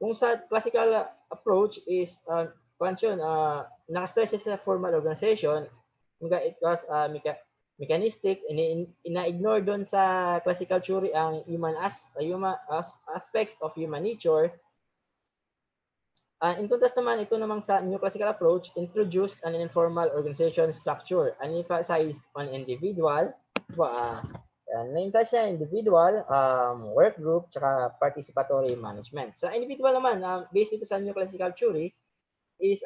Kung sa classical approach is nakastress sa formal organization, it was mechanistic, ina-ignore doon sa classical theory ang human aspects of human nature. In contrast naman, ito namang sa Neoclassical approach, introduced an informal organization structure and emphasized on individual, na-emphasize siya individual, work group, tsaka participatory management. Sa individual naman, based dito sa Neoclassical theory, is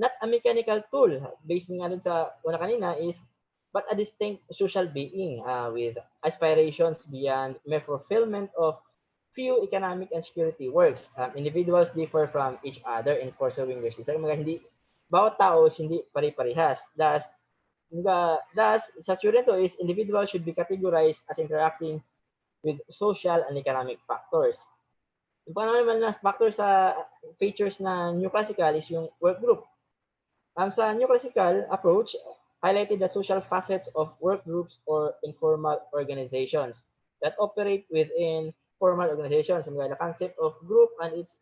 not a mechanical tool. Based nga dun sa una kanina is but a distinct social being with aspirations beyond mere fulfillment of few economic and security works. Individuals differ from each other in pursuing their system. Hindi, bawat tao is hindi pare-parehas. Thus, sa theory to is individuals should be categorized as interacting with social and economic factors. Yung pangalawa naman na factor sa features na Neoclassical is yung work group. Sa Neoclassical approach, highlighted the social facets of work groups or informal organizations that operate within formal organizations. The concept of group and its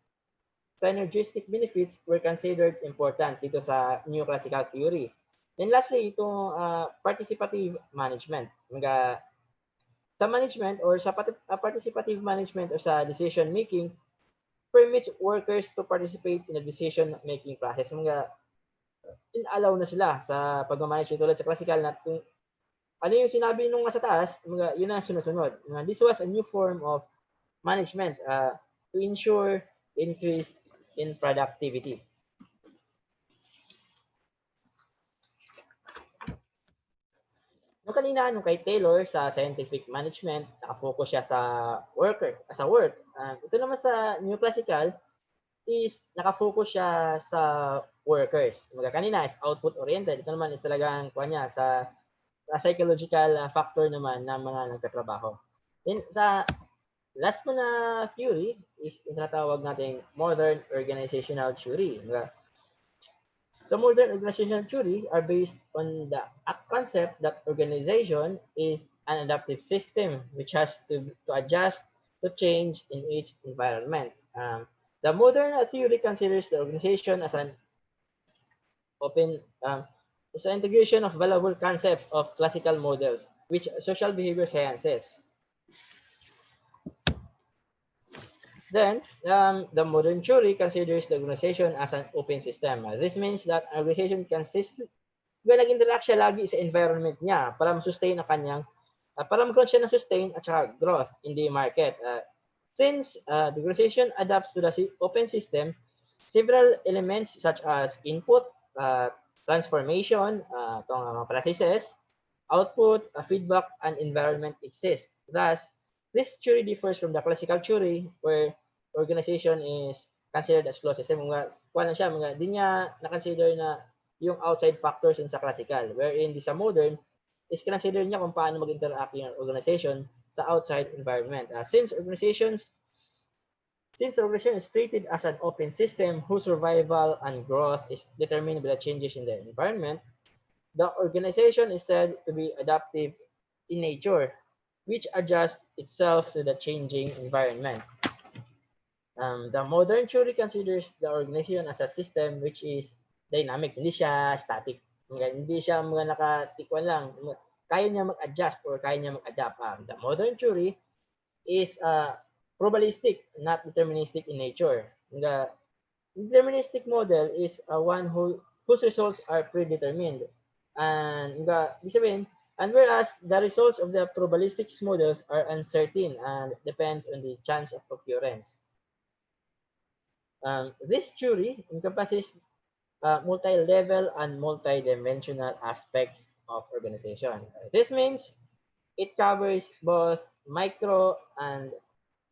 synergistic benefits were considered important dito sa Neoclassical theory. Then lastly, itong participative management. Sa management or sa participative management or sa decision making permits workers to participate in the decision making process. In-allow na sila sa pag-manage tulad sa classical na kung ano yung sinabi nung nasa taas, yun ang sunod-sunod. This was a new form of management to ensure increase in productivity. Nung kanina, nung kay Taylor sa scientific management, nakafocus siya sa work. Ito naman sa Neoclassical is nakafocus siya sa workers. Kanina is output-oriented. Ito naman is talagang sa psychological factor naman ng mga nagtatrabaho. Then sa last mo na theory is tinatawag nating modern organizational theory. So modern organizational theory are based on the concept that organization is an adaptive system which has to adjust to change in its environment. The modern theory considers the organization as an open is an integration of valuable concepts of classical models, which social behavior sciences. Then, the modern theory considers the organization as an open system. This means that an organization consists nag-interact siya lagi sa environment niya para ma-sustain ang kanyang, para magkaroon siya ng sustain at saka growth in the market. Since the organization adapts to the open system, several elements such as input, transformation, itong mga processes, output, feedback, and environment exist. Thus, this theory differs from the classical theory where organization is considered as closest. Mga, kuha na siya, mga, di niya na-consider na yung outside factors in sa classical, wherein di sa modern, is consider niya kung paano mag-interact yung organization sa outside environment. Since the organization is treated as an open system whose survival and growth is determined by the changes in the environment, the organization is said to be adaptive in nature, which adjusts itself to the changing environment. The modern theory considers the organization as a system which is dynamic, hindi siya static. Hindi siya mga nakatikwan lang. Kaya niya mag-adjust or kaya niya mag-adapt. The modern theory is probabilistic, not deterministic in nature. The deterministic model is one whose results are predetermined. And whereas the results of the probabilistic models are uncertain and depends on the chance of occurrence. This theory encompasses multi-level and multi-dimensional aspects of organization. This means it covers both micro and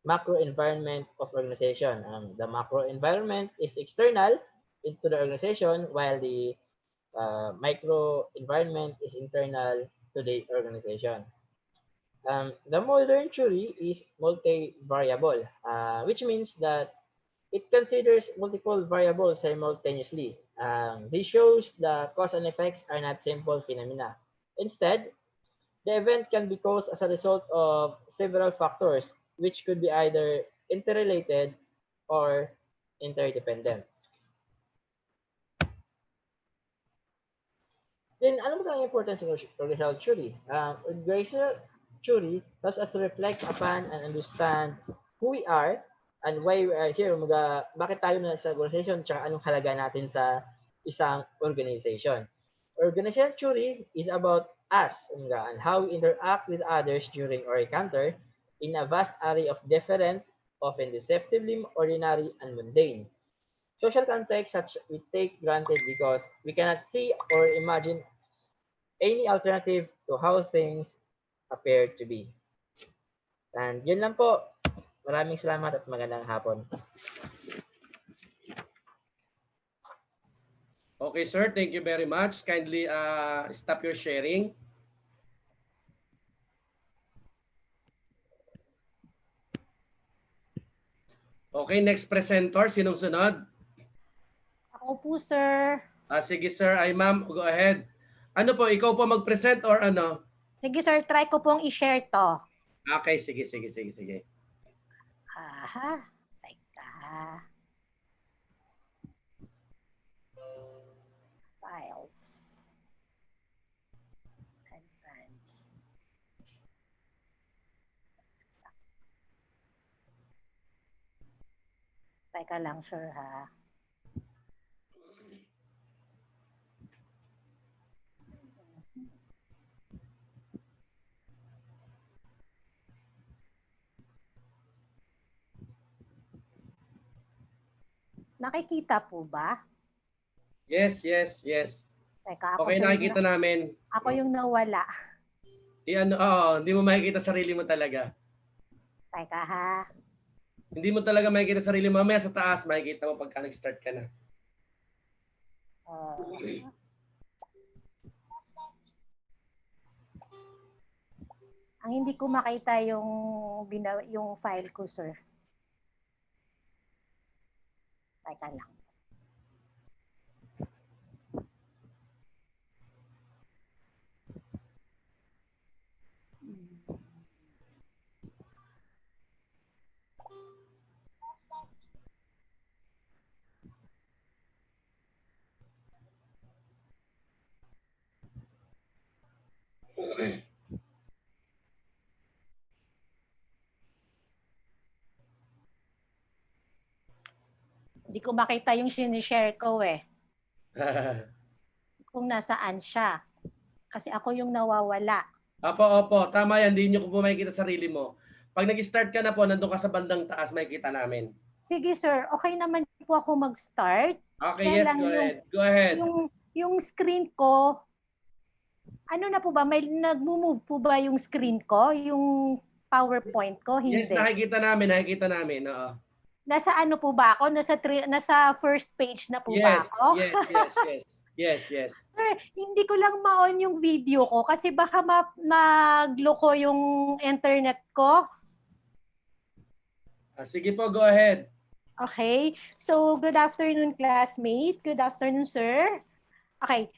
macro environment of organization. The macro environment is external into the organization, while the micro environment is internal to the organization. The modern theory is multi-variable, which means that it considers multiple variables simultaneously. This shows the cause and effects are not simple phenomena. Instead, the event can be caused as a result of several factors, which could be either interrelated or interdependent. Then, ano ba ang importance ng organizational theory? Organizational theory helps us to reflect upon and understand who we are and why we are here. Bakit tayo na sa organization, tsaka anong halaga natin sa isang organization. Organizational theory is about us and how we interact with others during our encounter in a vast array of different, often deceptively ordinary and mundane social contexts such we take granted because we cannot see or imagine any alternative to how things appear to be. And yun lang po. Maraming salamat at magandang hapon. Okay, sir. Thank you very much. Kindly stop your sharing. Okay, next presenter. Sinong sunod? Ako po, sir. Sige, sir. Ay, ma'am, go ahead. Ano po, ikaw po mag-present or ano? Sige, sir. Try ko pong i-share to. Okay, sige. Aha. Teka. Files. Advance. Teka lang, sir, ha. Nakikita po ba? Yes. Teka, ako Okay, nakikita namin. Ako yung nawala. Hindi mo makikita sarili mo talaga. Teka, ha. Hindi mo talaga makikita sarili mo. Mamaya sa taas, makikita mo pagka nag-start ka na. Ang hindi ko makita yung file ko, sir. Teka lang. Hindi ko makita yung sinishare ko eh. Kung nasaan siya. Kasi ako yung nawawala. Opo. Tama yan. Hindi nyo po makikita sarili mo. Pag nag-start ka na po, nandun ka sa bandang taas, makikita namin. Sige, sir. Okay naman po ako mag-start. Okay, yes. Go ahead. yung screen ko, ano na po ba? May nag-move po ba yung screen ko? Yung PowerPoint ko? Yes, Hindi. nakikita namin, oo. Nasa ano po ba ako? Nasa first page na po ba Yes, ako? yes, yes, yes. Yes, yes. Sir, hindi ko lang ma-on yung video ko kasi baka magloko yung internet ko. Sige po, go ahead. Okay. So, good afternoon, classmate. Good afternoon, sir. Okay.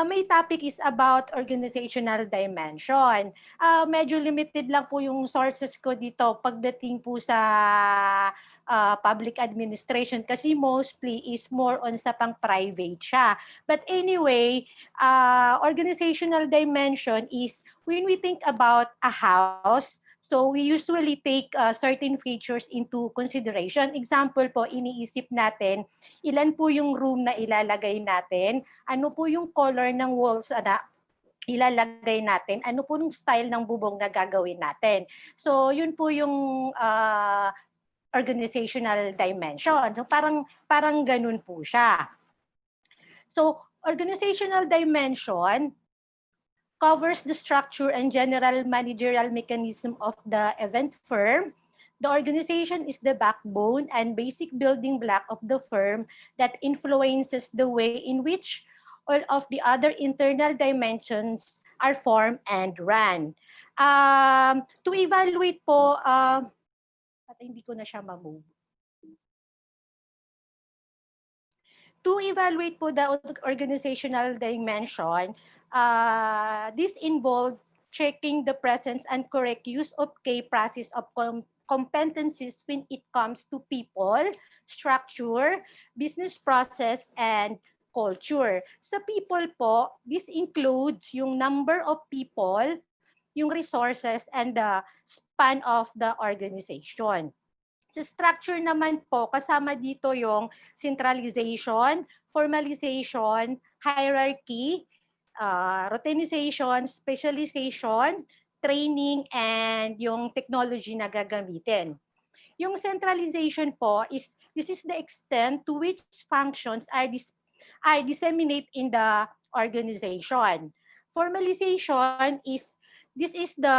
My topic is about organizational dimension. Medyo limited lang po yung sources ko dito pagdating po sa public administration kasi mostly is more on sa pang-private siya. But anyway, organizational dimension is when we think about a house, so we usually take certain features into consideration. Example po, iniisip natin ilan po yung room na ilalagay natin, ano po yung color ng walls na ilalagay natin, ano po yung style ng bubong na gagawin natin. So yun po yung organizational dimension. So parang ganun po siya. So organizational dimension covers the structure and general managerial mechanism of the event firm. The organization is the backbone and basic building block of the firm that influences the way in which all of the other internal dimensions are formed and run. To evaluate po, at hindi ko na siya ma-move. To evaluate po the organizational dimension, this involved checking the presence and correct use of key process of competencies when it comes to people, structure, business process, and culture. Sa people po, this includes yung number of people, yung resources, and the span of the organization. Sa structure naman po, kasama dito yung centralization, formalization, hierarchy, routinization, specialization, training, and yung technology na gagamitin. Yung centralization po this is the extent to which functions are disseminated in the organization. Formalization this is the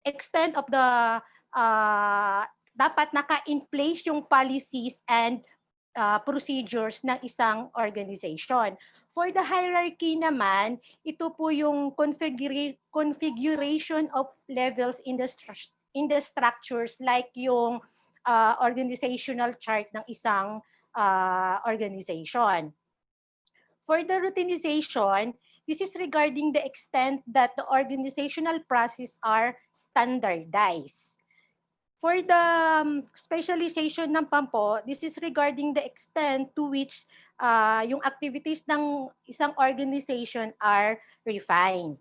extent of the dapat naka-in place yung policies and procedures ng isang organization. For the hierarchy naman, ito po yung configuration of levels in the structures like yung organizational chart ng isang organization. For the routinization, this is regarding the extent that the organizational processes are standardized. For the specialization ng PAMPO, this is regarding the extent to which yung activities ng isang organization are refined.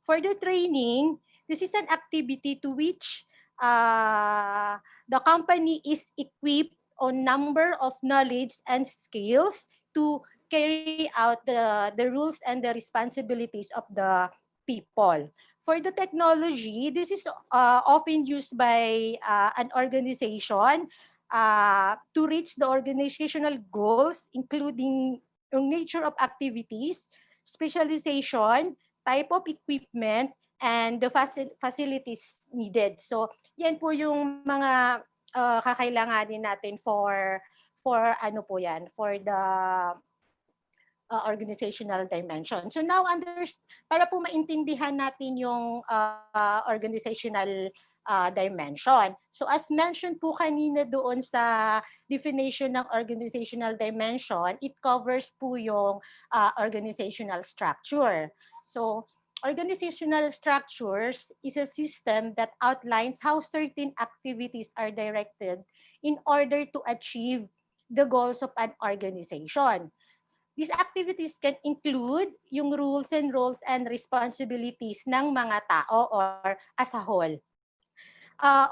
For the training, this is an activity to which the company is equipped on number of knowledge and skills to carry out the rules and the responsibilities of the people. For the technology, this is often used by an organization to reach the organizational goals, including yung nature of activities, specialization, type of equipment, and the facilities needed. So, yan po yung mga kakailanganin natin for ano po yan, for the organizational dimension. So now, para po maintindihan natin yung organizational dimension. So as mentioned po kanina doon sa definition ng organizational dimension, it covers po yung organizational structure. So organizational structures is a system that outlines how certain activities are directed in order to achieve the goals of an organization. These activities can include yung rules and roles and responsibilities ng mga tao or as a whole.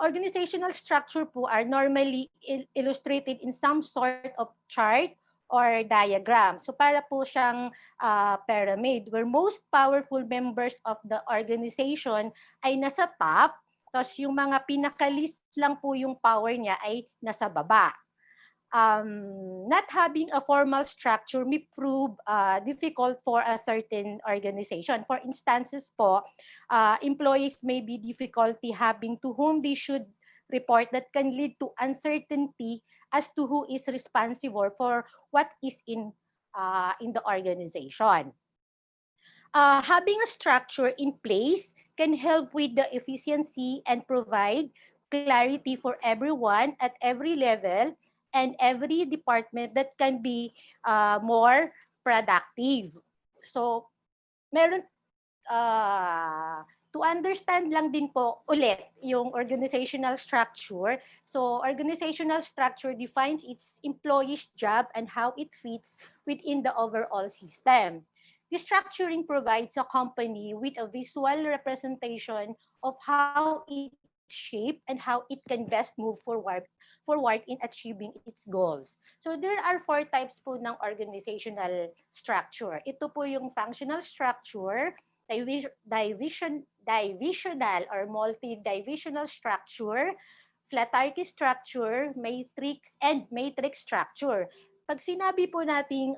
Organizational structure po are normally illustrated in some sort of chart or diagram. So para po siyang pyramid where most powerful members of the organization ay nasa top, tapos yung mga pinaka-least lang po yung power niya ay nasa baba. not having a formal structure may prove difficult for a certain organization. For instances po, employees may be difficulty having to whom they should report that can lead to uncertainty as to who is responsible for what is in the organization. Having a structure in place can help with the efficiency and provide clarity for everyone at every level and every department that can be more productive. So, meron to understand lang din po ulit yung organizational structure. So, organizational structure defines its employees' job and how it fits within the overall system. The structuring provides a company with a visual representation of how it's shaped and how it can best move forward in achieving its goals. So there are 4 types po ng organizational structure. Ito po yung functional structure, divisional or multi-divisional structure, flat-hierarchy structure, matrix, and matrix structure. Pag sinabi po nating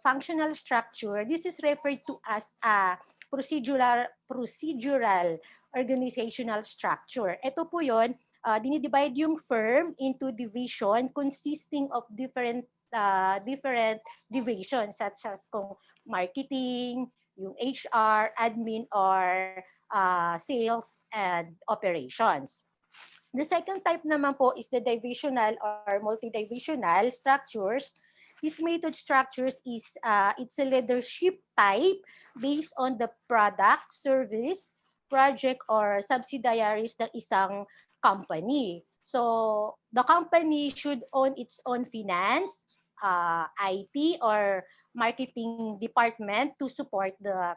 functional structure, this is referred to as a procedural organizational structure. Ito po yun, dinidivide yung firm into division consisting of different divisions such as kung marketing, yung HR, admin, or sales and operations. The second type naman po is the divisional or multi-divisional structures. This method structures is it's a leadership type based on the product, service, project, or subsidiaries ng isang company. So the company should own its own finance, IT, or marketing department to support the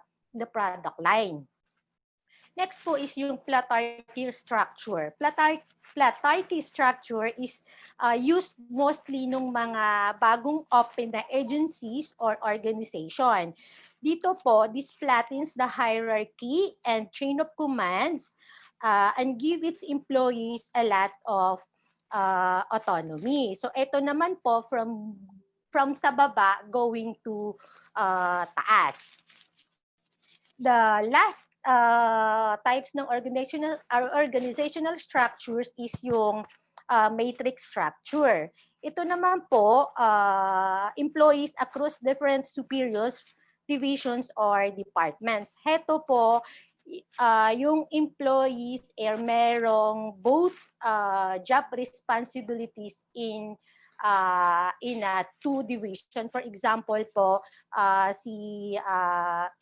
product line. Next po is yung flat-hierarchy structure. Flat-hierarchy structure is used mostly nung mga bagong open na agencies or organization. Dito po, this flattens the hierarchy and chain of commands and give its employees a lot of autonomy. So ito naman po from sa baba going to taas. The last types ng organizational structures is yung matrix structure. Ito naman po, employees across different superiors, divisions, or departments. Heto po, yung employees ay merong both job responsibilities in a 2 division. For example po, si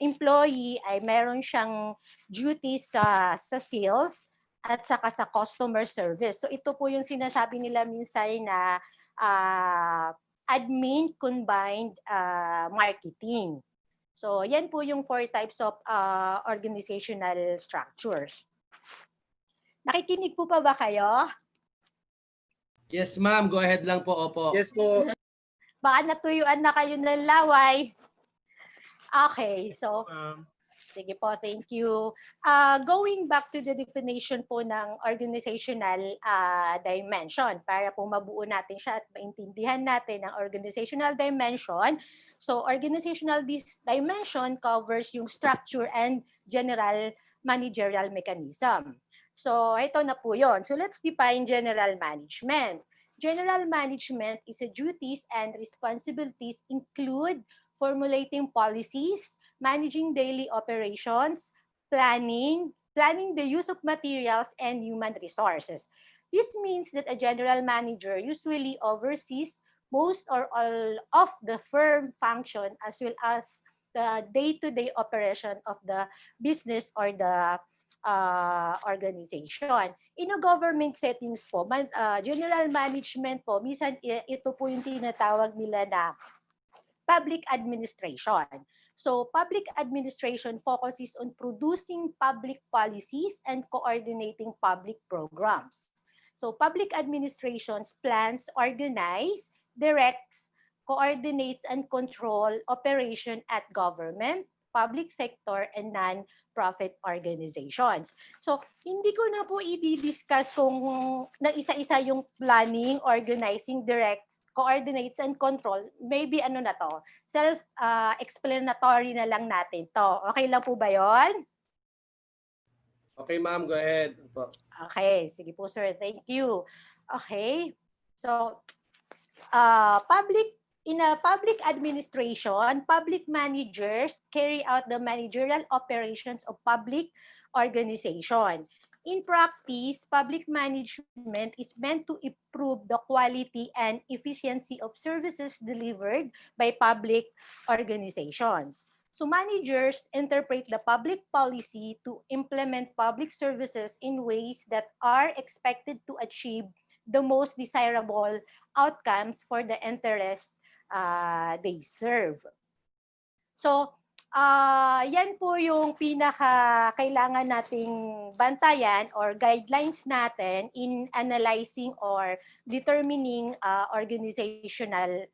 employee ay meron siyang duties sa sales at saka sa customer service. So ito po yung sinasabi nila minsan na admin combined marketing. So yan po yung 4 types of organizational structures. Nakikinig po pa ba kayo? Yes, ma'am. Go ahead lang po. Opo. Yes po. Baka natuyuan na kayo ng laway. Okay, so sige po, thank you. Going back to the definition po ng organizational dimension para po mabuo natin siya at maintindihan natin ang organizational dimension. So organizational dimension covers yung structure and general managerial mechanism. So ito na po yon. So let's define general management. General management is a duties and responsibilities include formulating policies, managing daily operations, planning the use of materials and human resources. This means that a general manager usually oversees most or all of the firm function as well as the day-to-day operation of the business or the organization. In a government settings po, general management po, minsan ito po yung tinatawag nila na public administration. So public administration focuses on producing public policies and coordinating public programs. So public administrations plans, organize, directs, coordinates, and control operation at government, public sector, and non-profit organizations. So, hindi ko na po i-discuss kung na isa-isa yung planning, organizing, directs, coordinates, and control. Maybe ano na to, self-explanatory na lang natin to. Okay lang po ba yon? Okay, ma'am, go ahead. Okay, sige po sir, thank you. Okay, so in a public administration, public managers carry out the managerial operations of public organization. In practice, public management is meant to improve the quality and efficiency of services delivered by public organizations. So managers interpret the public policy to implement public services in ways that are expected to achieve the most desirable outcomes for the interest they serve. So, yan po yung pinaka-kailangan nating bantayan or guidelines natin in analyzing or determining organizational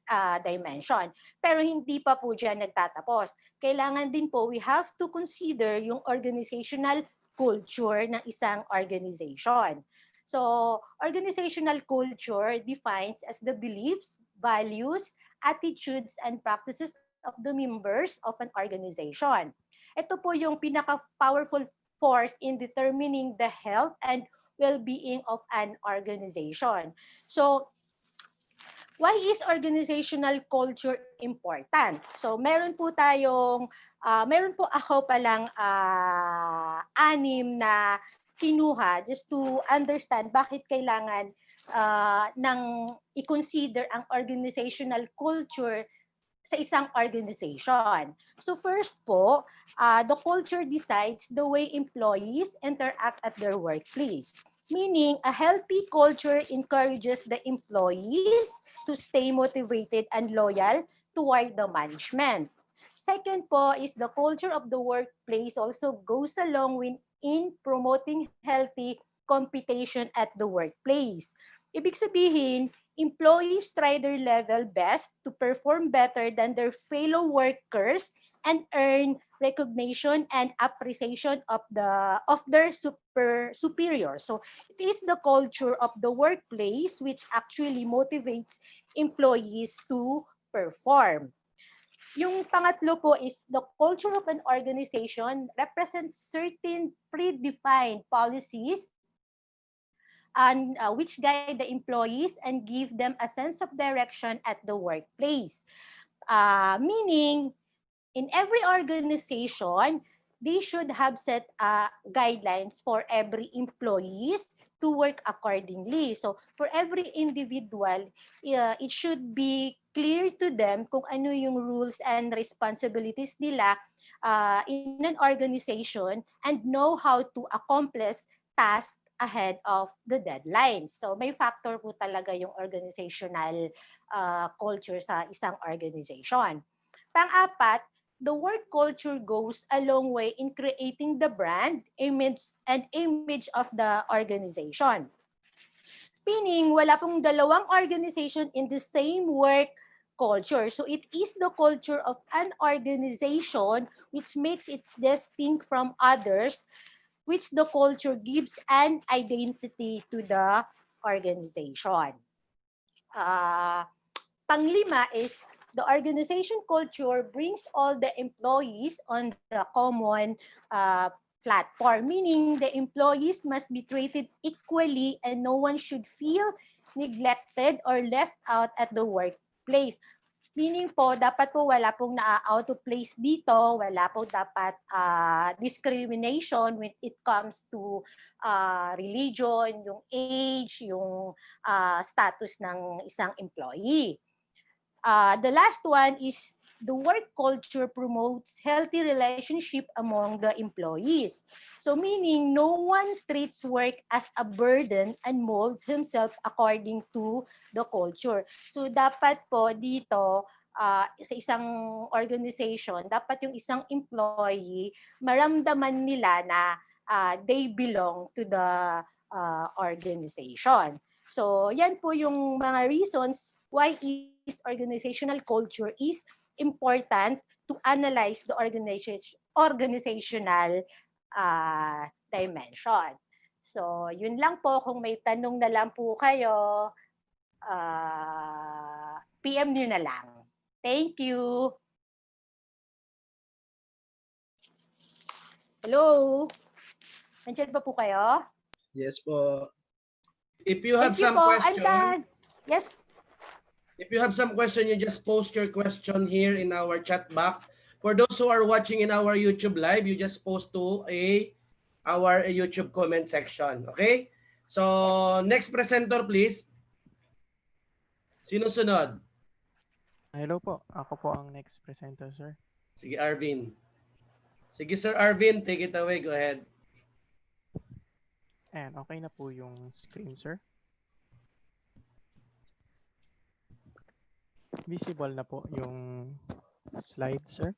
dimension. Pero hindi pa po dyan nagtatapos. Kailangan din po, we have to consider yung organizational culture ng isang organization. So, organizational culture defines as the beliefs, values, attitudes, and practices of the members of an organization. Ito po yung pinaka-powerful force in determining the health and well-being of an organization. So, why is organizational culture important? So, meron po ako palang 6 na kinuha just to understand bakit kailangan ng i-consider ang organizational culture sa isang organization. So first po, the culture decides the way employees interact at their workplace. Meaning, a healthy culture encourages the employees to stay motivated and loyal toward the management. Second po is the culture of the workplace also goes along in promoting healthy competition at the workplace. Ibig sabihin, employees try their level best to perform better than their fellow workers and earn recognition and appreciation of their superiors. So it is the culture of the workplace which actually motivates employees to perform. Yung pangatlo po is the culture of an organization represents certain predefined policies and which guide the employees and give them a sense of direction at the workplace. Meaning, in every organization, they should have set guidelines for every employees to work accordingly. So, for every individual, it should be clear to them kung ano yung rules and responsibilities nila in an organization and know how to accomplish tasks ahead of the deadlines. So may factor po talaga yung organizational culture sa isang organization. Pang-apat, the work culture goes a long way in creating the brand, image of the organization. Meaning, wala pong dalawang organization in the same work culture. So it is the culture of an organization which makes it distinct from others, which the culture gives an identity to the organization. Panglima is the organization culture brings all the employees on the common platform, meaning the employees must be treated equally and no one should feel neglected or left out at the workplace. Meaning po, dapat po wala pong na-out of place dito, wala po dapat discrimination when it comes to religion, yung age, yung status ng isang employee. The last one is the work culture promotes healthy relationship among the employees. So meaning no one treats work as a burden and molds himself according to the culture. So dapat po dito sa isang organization, dapat yung isang employee maramdaman nila na they belong to the organization. So yan po yung mga reasons why is organizational culture is important to analyze the organizational dimension. So, yun lang po. Kung may tanong na lang po kayo, PM nyo na lang. Thank you. Hello? Nandiyan pa po kayo? Yes po. If you have Thank you some po. I'm question, done. Yes. if you have some question, you just post your question here in our chat box. For those who are watching in our YouTube live, you just post to our YouTube comment section. Okay? So, next presenter please. Sino sunod? Hello po. Ako po ang next presenter, sir. Sige, Arvin. Sige, Sir Arvin, take it away. Go ahead. And okay na po yung screen, sir. Visible na po yung slide, sir.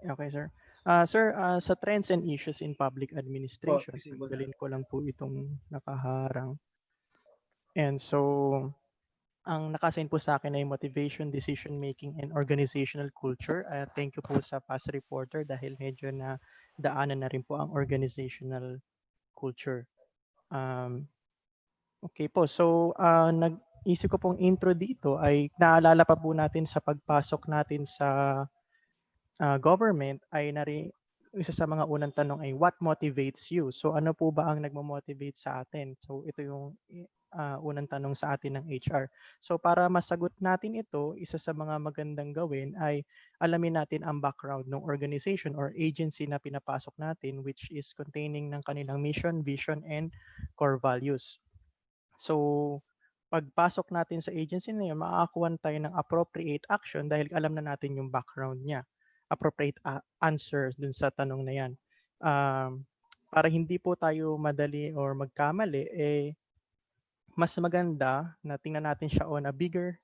Okay, sir. Sir, sa trends and issues in public administration, galin ko lang po itong nakaharang. And so, ang nakasign po sa akin ay motivation, decision making, and organizational culture. Thank you po sa past reporter dahil medyo na daanan na rin po ang organizational culture. Okay po, so nag-isip ko pong intro dito ay naalala pa po natin sa pagpasok natin sa government ay isa sa mga unang tanong ay what motivates you? So ano po ba ang nagmo-motivate sa atin? So ito yung unang tanong sa atin ng HR. So para masagot natin ito, isa sa mga magandang gawin ay alamin natin ang background ng organization or agency na pinapasok natin, which is containing ng kanilang mission, vision, and core values. So pagpasok natin sa agency na yun, makakakuha tayo ng appropriate action dahil alam na natin yung background niya. Appropriate answers dun sa tanong na yan. Para hindi po tayo madali or magkamali, mas maganda na tingnan natin siya on a bigger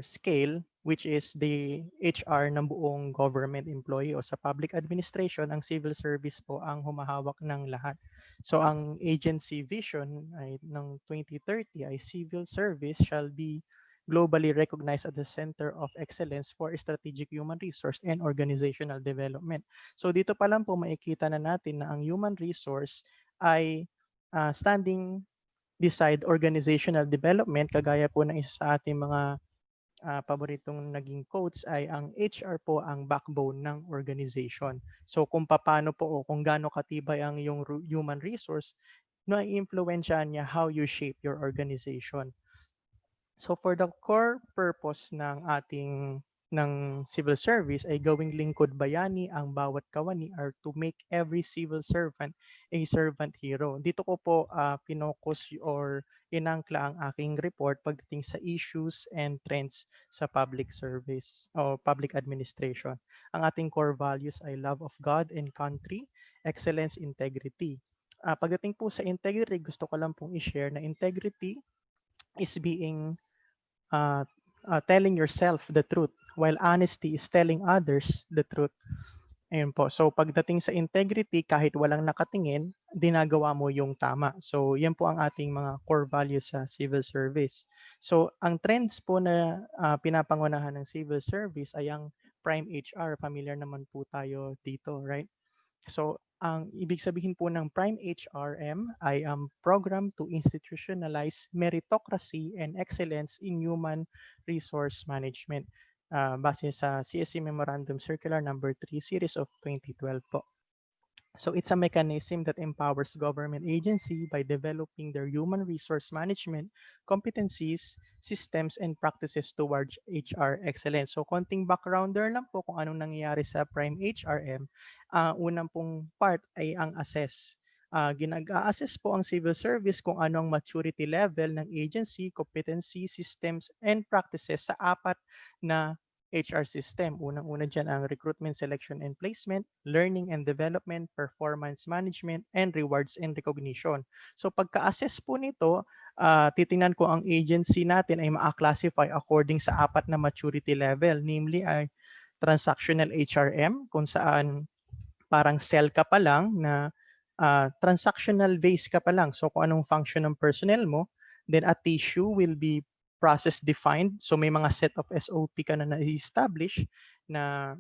scale, which is the HR ng buong government employee o sa public administration, ang civil service po ang humahawak ng lahat. So ang agency vision ay ng 2030 ay civil service shall be globally recognized as the center of excellence for strategic human resource and organizational development. So dito pa lang po makikita na natin na ang human resource ay standing beside organizational development, kagaya po ng isa sa ating mga paboritong naging quotes ay ang HR po ang backbone ng organization. So kung paano po o kung gaano katibay ang yung human resource, na-influensya niya how you shape your organization. So for the core purpose ng civil service ay gawing lingkod bayani ang bawat kawani or to make every civil servant a servant hero. Dito ko po pinokus or inangkla ang aking report pagdating sa issues and trends sa public service o public administration. Ang ating core values ay love of God and country, excellence, integrity. Pagdating po sa integrity, gusto ko lang pong i-share na integrity is being telling yourself the truth, while honesty is telling others the truth. Ayun po. So pagdating sa integrity, kahit walang nakatingin, dinagawa mo yung tama. So yan po ang ating mga core values sa civil service. So ang trends po na pinapangunahan ng civil service ay ang Prime HR. Familiar naman po tayo dito, right? So ang ibig sabihin po ng Prime HRM ay ang program to institutionalize meritocracy and excellence in human resource management. Base sa CSC Memorandum Circular number 3 series of 2012 po. So it's a mechanism that empowers government agency by developing their human resource management competencies, systems, and practices towards HR excellence. So konting backgrounder lang po kung anong nangyayari sa Prime HRM. Unang pong part ay ang assess. Ginag-assess po ang civil service kung anong maturity level ng agency, competency, systems, and practices sa apat na HR system. Unang-una dyan ang recruitment, selection, and placement, learning and development, performance management, and rewards and recognition. So pagka-assess po nito, titingnan ko ang agency natin ay ma-classify according sa apat na maturity level, namely ay transactional HRM, kung saan parang cell ka pa lang na transactional base ka pa lang. So kung anong function ng personnel mo, then a tissue will be process defined. So may mga set of SOP ka na na-establish na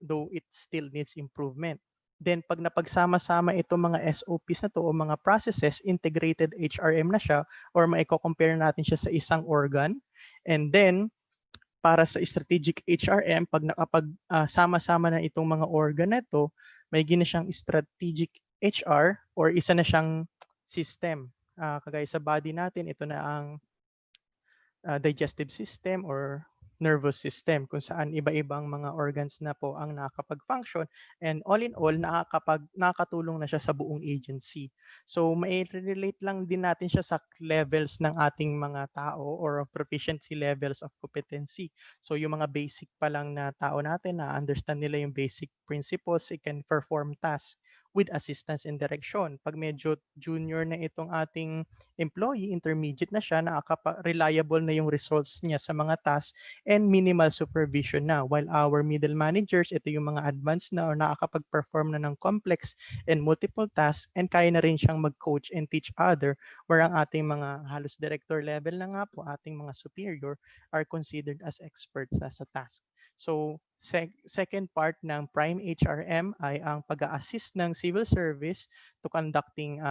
though it still needs improvement. Then pag napagsama-sama itong mga SOPs na to o mga processes, integrated HRM na siya or maiko-compare natin siya sa isang organ. And then para sa strategic HRM, pag sama-sama na itong mga organ na to, may gina siyang strategic HR or isa na siyang system. Kagaya sa body natin, ito na ang digestive system or nervous system kung saan iba-ibang mga organs na po ang nakakapag-function, and all in all nakakatulong na siya sa buong agency. So mai-relate lang din natin siya sa levels ng ating mga tao or proficiency levels of competency. So yung mga basic pa lang na tao natin na understand nila yung basic principles, it can perform tasks with assistance and direction. Pag medyo junior na itong ating employee, intermediate na siya, reliable na yung results niya sa mga tasks and minimal supervision na. While our middle managers, ito yung mga advanced na or nakakapag-perform na ng complex and multiple tasks and kaya na rin siyang mag-coach and teach other, where ang ating mga halos director level na nga po, ating mga superior are considered as experts na sa task. So, second part ng Prime HRM ay ang pag-assist ng civil service to conducting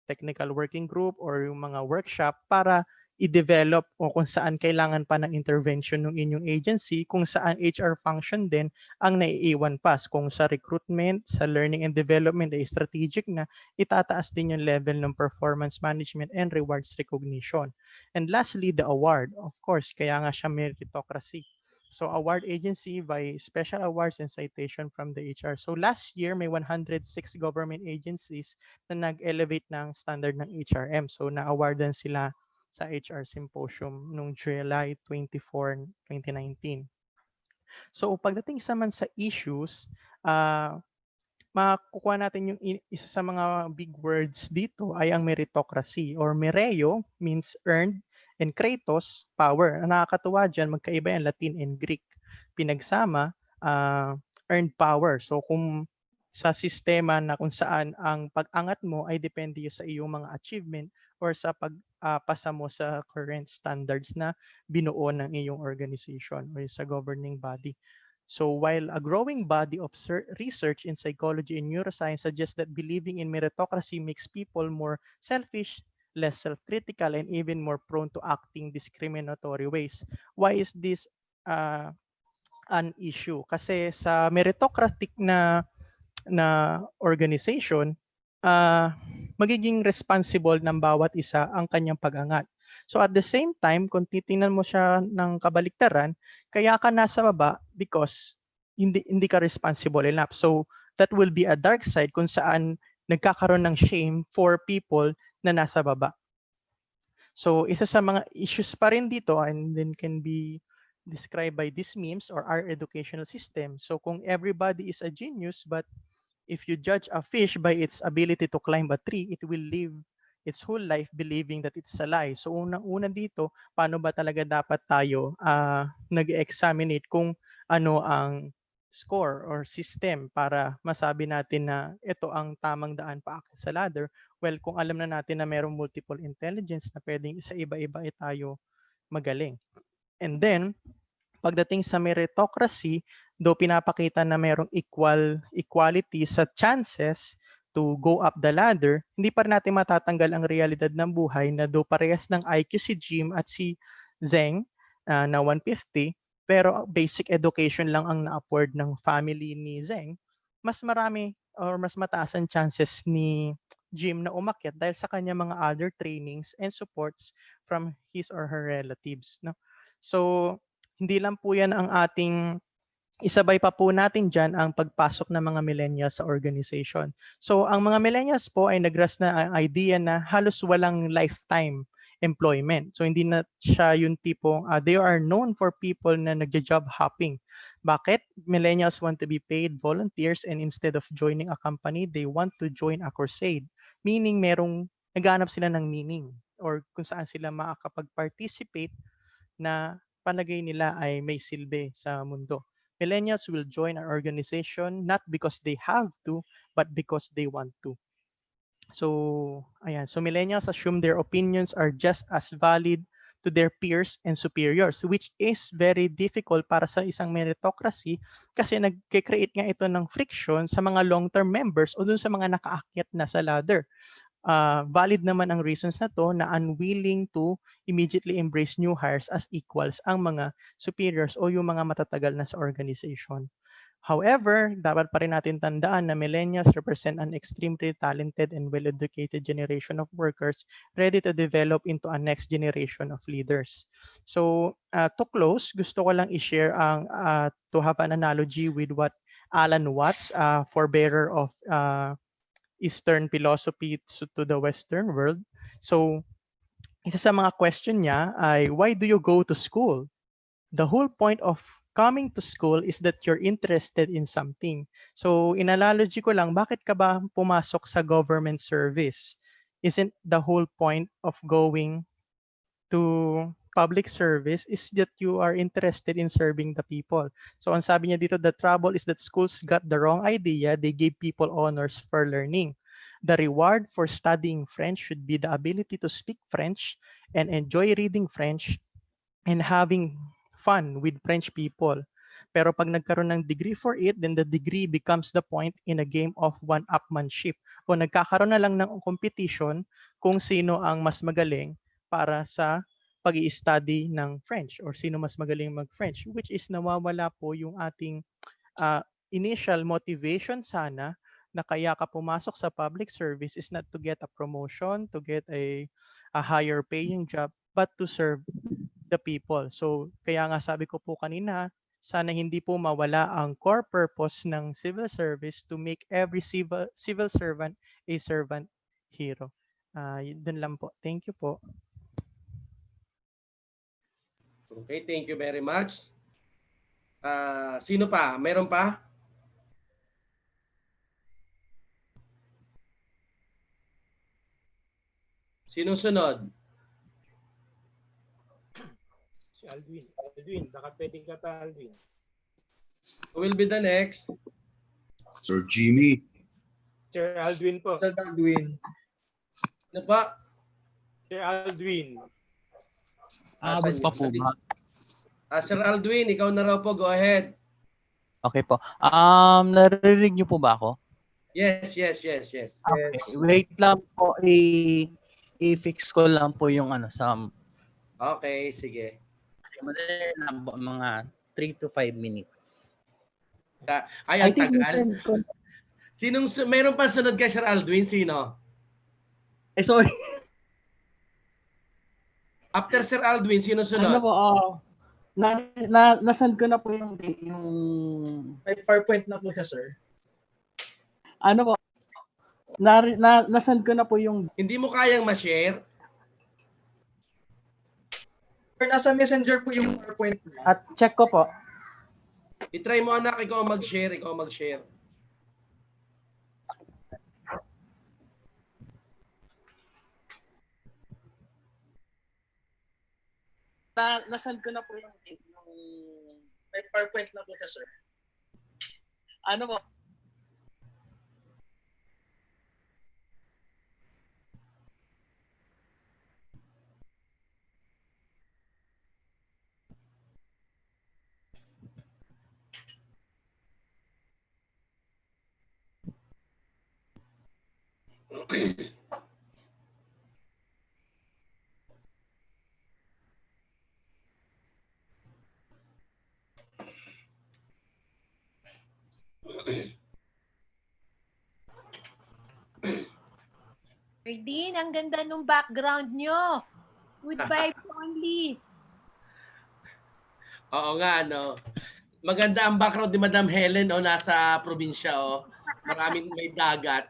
technical working group or yung mga workshop para i-develop o kung saan kailangan pa ng intervention ng inyong agency, kung saan HR function din ang naiiwan pa. Kung sa recruitment, sa learning and development ay strategic na, itataas din yung level ng performance management and rewards recognition. And lastly, the award. Of course, kaya nga siya meritocracy. So award agency by special awards and citation from the HR. So last year, may 106 government agencies na nag-elevate ng standard ng HRM. So na-awardan sila sa HR Symposium noong July 24, 2019. So pagdating sa issues, makukuha natin yung isa sa mga big words dito ay ang meritocracy or mereo means earned and kratos, power. Ang nakakatuwa dyan, magkaiba yan Latin and Greek. Pinagsama, earned power. So kung sa sistema na kung saan ang pag-angat mo ay depende sa iyong mga achievement or sa pagpasa mo sa current standards na binuo ng iyong organization or sa governing body. So while a growing body of research in psychology and neuroscience suggests that believing in meritocracy makes people more selfish, less self-critical, and even more prone to acting discriminatory ways. Why is this an issue? Kasi sa meritocratic na organization, magiging responsible ng bawat isa ang kanyang pag-angat. So at the same time, kung titingnan mo siya ng kabaliktaran, kaya ka nasa baba because hindi ka responsible enough. So that will be a dark side kung saan nagkakaroon ng shame for people na nasa baba. So isa sa mga issues pa rin dito and then can be described by these memes or our educational system. So kung everybody is a genius but if you judge a fish by its ability to climb a tree, it will live its whole life believing that it's a lie. So unang-una dito, paano ba talaga dapat tayo nag-examinate kung ano ang score or system para masabi natin na ito ang tamang daan paakyat sa ladder? Well, kung alam na natin na mayroong multiple intelligence na pwedeng sa iba-iba tayo magaling. And then, pagdating sa meritocracy, though pinapakita na mayroong equality sa chances to go up the ladder, hindi pa rin natin matatanggal ang realidad ng buhay na though parehas ng IQ si Jim at si Zeng na 150, pero basic education lang ang na-upward ng family ni Zeng, mas marami or mas mataas ang chances ni Jim na umakyat dahil sa kanya mga other trainings and supports from his or her relatives. No? So, hindi lang po yan ang ating isabay pa po natin dyan ang pagpasok ng mga millennials sa organization. So ang mga millennials po ay nagras na idea na halos walang lifetime employment. So hindi na siya yung tipong they are known for people na nagja-job hopping. Bakit? Millennials want to be paid volunteers and instead of joining a company, they want to join a crusade. Meaning naghahanap sila ng meaning or kung saan sila makakapag-participate na palagay nila ay may silbi sa mundo. Millennials will join our organization not because they have to, but because they want to. So, ayan. So, millennials assume their opinions are just as valid to their peers and superiors, which is very difficult para sa isang meritocracy kasi nag-create nga ito ng friction sa mga long-term members o dun sa mga nakaakyat na sa ladder. Valid naman ang reasons na to na unwilling to immediately embrace new hires as equals ang mga superiors o yung mga matatagal na sa organization. However, dapat pa rin natin tandaan na millennials represent an extremely talented and well-educated generation of workers ready to develop into a next generation of leaders. So, to close, gusto ko lang i-share to have an analogy with what Alan Watts, forebearer of Eastern philosophy to the Western world. So, isa sa mga question niya ay, why do you go to school? The whole point of coming to school is that you're interested in something. So, inanalogy ko lang, bakit ka ba pumasok sa government service? Isn't the whole point of going to public service is that you are interested in serving the people? So, ang sabi niya dito, the trouble is that schools got the wrong idea. They gave people honors for learning. The reward for studying French should be the ability to speak French and enjoy reading French and having fun with French people. Pero pag nagkaroon ng degree for it, then the degree becomes the point in a game of one-upmanship. O nagkakaroon na lang ng competition kung sino ang mas magaling para sa pag-i-study ng French or sino mas magaling mag-French, which is nawawala po yung ating initial motivation sana na kaya ka pumasok sa public service is not to get a promotion, to get a higher paying job, but to serve the people. So kaya nga sabi ko po kanina, sana hindi po mawala ang core purpose ng civil service to make every civil servant a servant hero. Dun lang po. Thank you po. Okay, thank you very much. Sino pa? Meron pa? Sinong sunod? Alvin, baka pwede ka pa, Alvin. Who will be the next? Sir Jimmy. Sir Alvin po. Sir Alvin. Ano pa? Sir Alvin. Abot pa po ba? Sir Aldwin, ikaw na raw po. Go ahead. Okay po. Naririnig niyo po ba ako? Yes. Okay. Wait lang po. I-fix ko lang po yung some. Okay, sige. Madali lang po, mga 3 to 5 minutes. Ay, ang tagal. Meron pa sunod kay Sir Aldwin? Sino? Sorry. After Sir Aldwin, sino sunod? Ano po, nasend ko na po yung May PowerPoint na po siya, sir. ano po, nasend ko na po yung Hindi mo kayang ma-share? Sir, nasa messenger po yung PowerPoint niya. at check ko po. I-try mo anak, ikaw mag-share. Nasend ko na po yung May PowerPoint na po siya, sir. ano po, Erdine, ang ganda nung background nyo. Good vibes only. Oo nga, no. Maganda ang background ni Madam Helen, nasa probinsya, Maraming may dagat.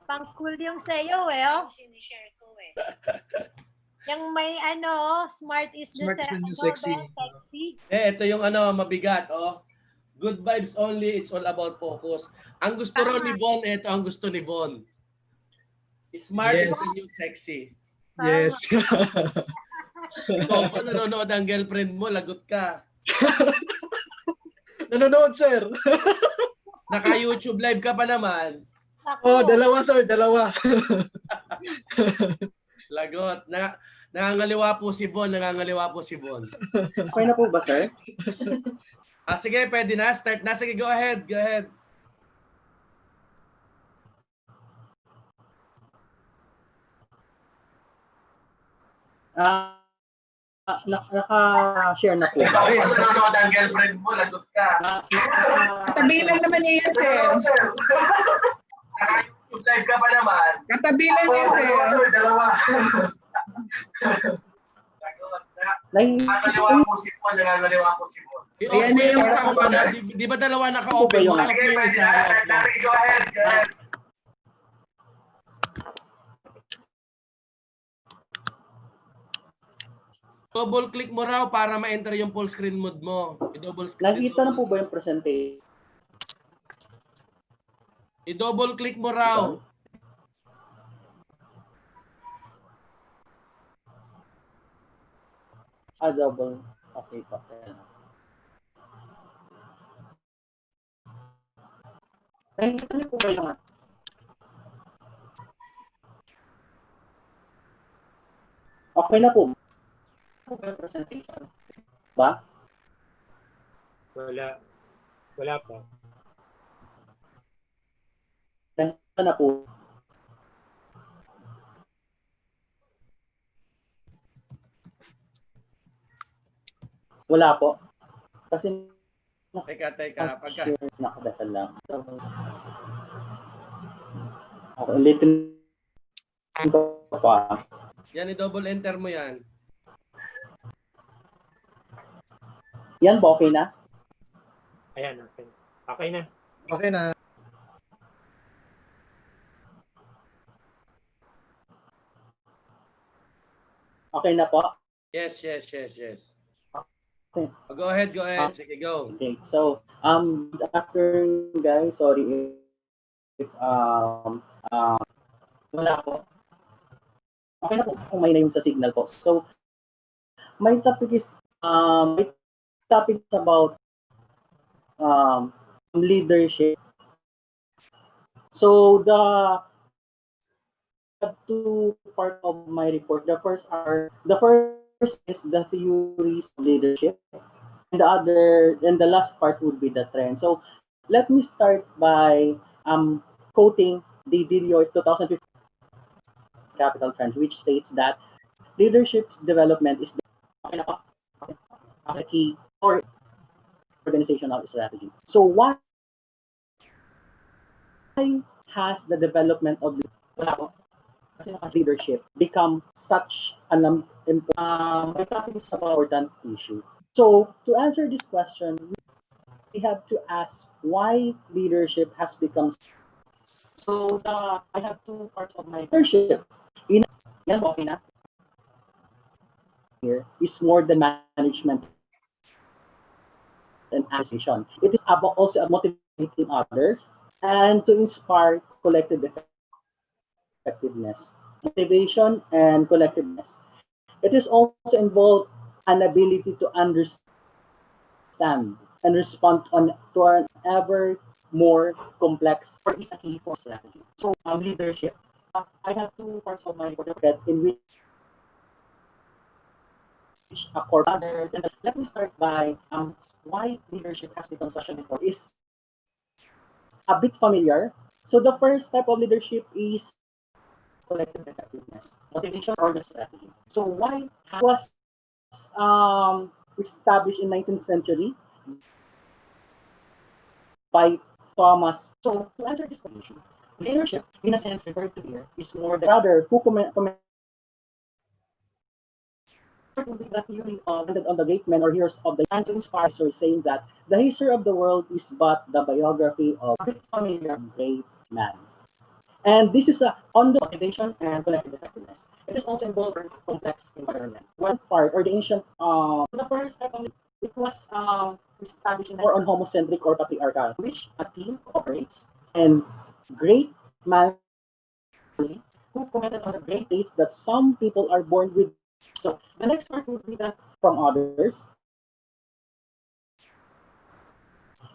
Pang cool yung sayo, Sinishare ko, Yung may smart is the new sexy. Ito yung mabigat, Good vibes only, it's all about focus. Ang gusto raw ni Von, ito ang gusto ni Von. Smart is the new sexy. Yes. Kung nanonood ang girlfriend mo, lagot ka. Nanonood, sir. Naka-YouTube live ka pa naman. Dalawa, sir. Dalawa. Lagot. Nangangaliwa po si Von. Nangangaliwa po si Von. Okay na po ba, sir? Sige, pwede na. Start na. Sige, go ahead. Go ahead. Naka-share na po. Ay, nanonood ang girlfriend mo. Lagot ka. Katabilan naman niya yan, sir. YouTube live ka pa naman. Katabilan niya, sir. Dalawa. Nangangaliwa po si Von. Nangangaliwa po si Von. Ayan na yung Basta kung ano, di ba dalawa naka-open? Yung- Sige, pwede na. Start na. Go ahead. Go ahead. Double click mo raw para ma-enter yung full screen mode mo. I-double Nakita na po ba yung presentation? I-double click mo raw. Double. Okay po. Nakita niyo po ba yung okay na po. Presentation. Ba? Wala. Wala pa. Nakita na po. Wala po. Kasi Teka. Pagka. nakadata lang. Okay, ulitin ko pa. Yan, i-double enter mo yan. Yan ba okay na? Ayan, okay. Okay na. Okay na. Okay na po? Yes. Okay. Go ahead. Sige, go. Okay. So, good afternoon guys. Sorry if wala po. Okay na po kung may na yung sa signal po. So, my topic is about leadership. So, the two part of my report. The first is the theories of leadership, and the last part would be the trend. So, let me start by quoting the Deloitte 2015 Capital Trends, which states that leadership's development is the key for organizational strategy. So, why has the development of leadership become such an important issue? So, to answer this question, we have to ask why leadership has become. So, I have two parts of my leadership. Here is more than management and administration. It is about also motivating others and to inspire collective effectiveness, motivation, and collectiveness. It is also involved an ability to understand and respond to an ever more complex or is a key for strategy. So, leadership. I have two parts of my report in which a core. Let me start by why leadership has become such an important is a bit familiar. So the first type of leadership is collective effectiveness, motivation, or the strategy. So why was established in 19th century by Thomas? So to answer this question, leadership, in a sense referred to here, is more the rather who the theory of on the great men or heroes of the and to inspire, so saying that the history of the world is but the biography of a familiar great man. And this is on the motivation and collective effectiveness. It is also involved in complex environment. One part or the ancient the first step of it was established more on homocentric or patriarchal, which a team operates and great man who commented on the great traits that some people are born with. So the next part would be that from others,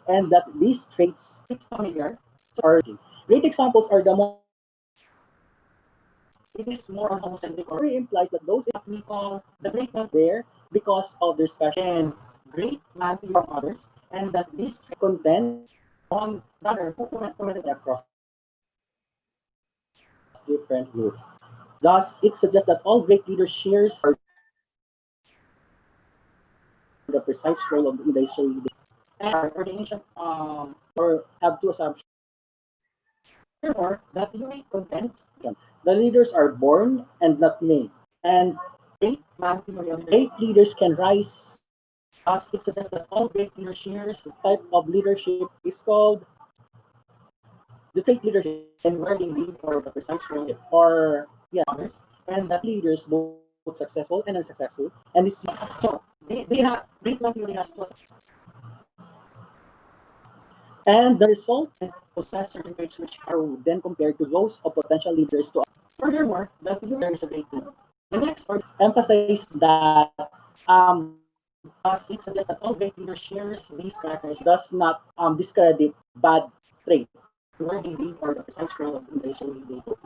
and that these traits are familiar. So great examples are the it is more on homocentric, or it implies that those in what we call the great man there because of their special and great man from others, and that this content on rather who commented across different groups. Thus, it suggests that all great leaders shares the precise role of the history or the ancient or have two assumptions. Furthermore, the theory contends the leaders are born and not made, and great man theory of great leaders can rise. Thus, it suggests that all great leaders shares the type of leadership is called the trait leadership, and where they lead for the precise role or others, and that leaders both successful and unsuccessful, and this so they have great man theory has two. And the result possess certain traits which are then compared to those of potential leaders to others. Furthermore, the theory is a great thing. The next part emphasizes that thus it suggests that all great leaders shares these characters does not discredit bad traits where they lead or the precise role of the history they do.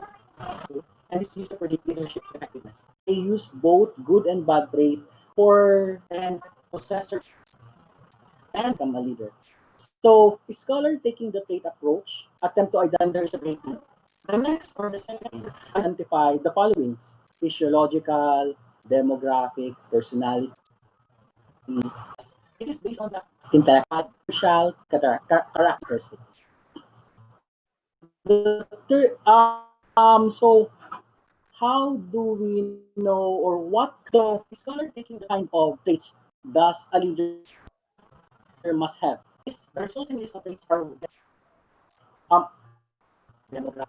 And it's used to predict leadership effectiveness. They use both good and bad trait for and possessor and become a leader. So, scholar taking the trait approach attempt to identify there is a great leader. The next or the second identify the following: physiological, demographic, personality. It is based on the intellectual characteristic. So how do we know or what? So, scholar taking the kind of traits does a leader must have. The resulting list of traits are um,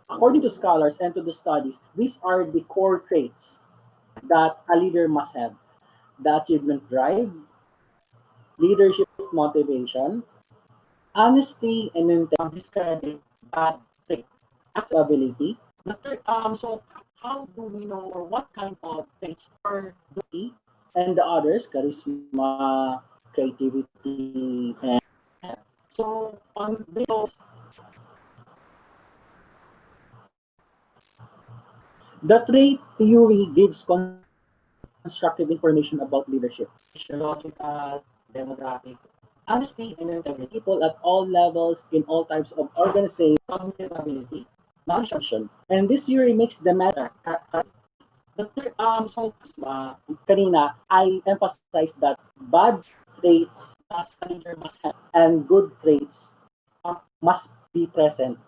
according to scholars and to the studies, these are the core traits that a leader must have: the achievement drive, leadership motivation, honesty and integrity, discredit bad trait, ability. So how do we know or what kind of traits are duty and the others, charisma, creativity, and so on those the trait theory gives constructive information about leadership, physiological, demographic, honesty, and integrity. People at all levels in all types of organization, cognitive ability, knowledge, and this theory makes the matter. So kanina, I emphasized that bad traits as a leader must have and good traits must be present.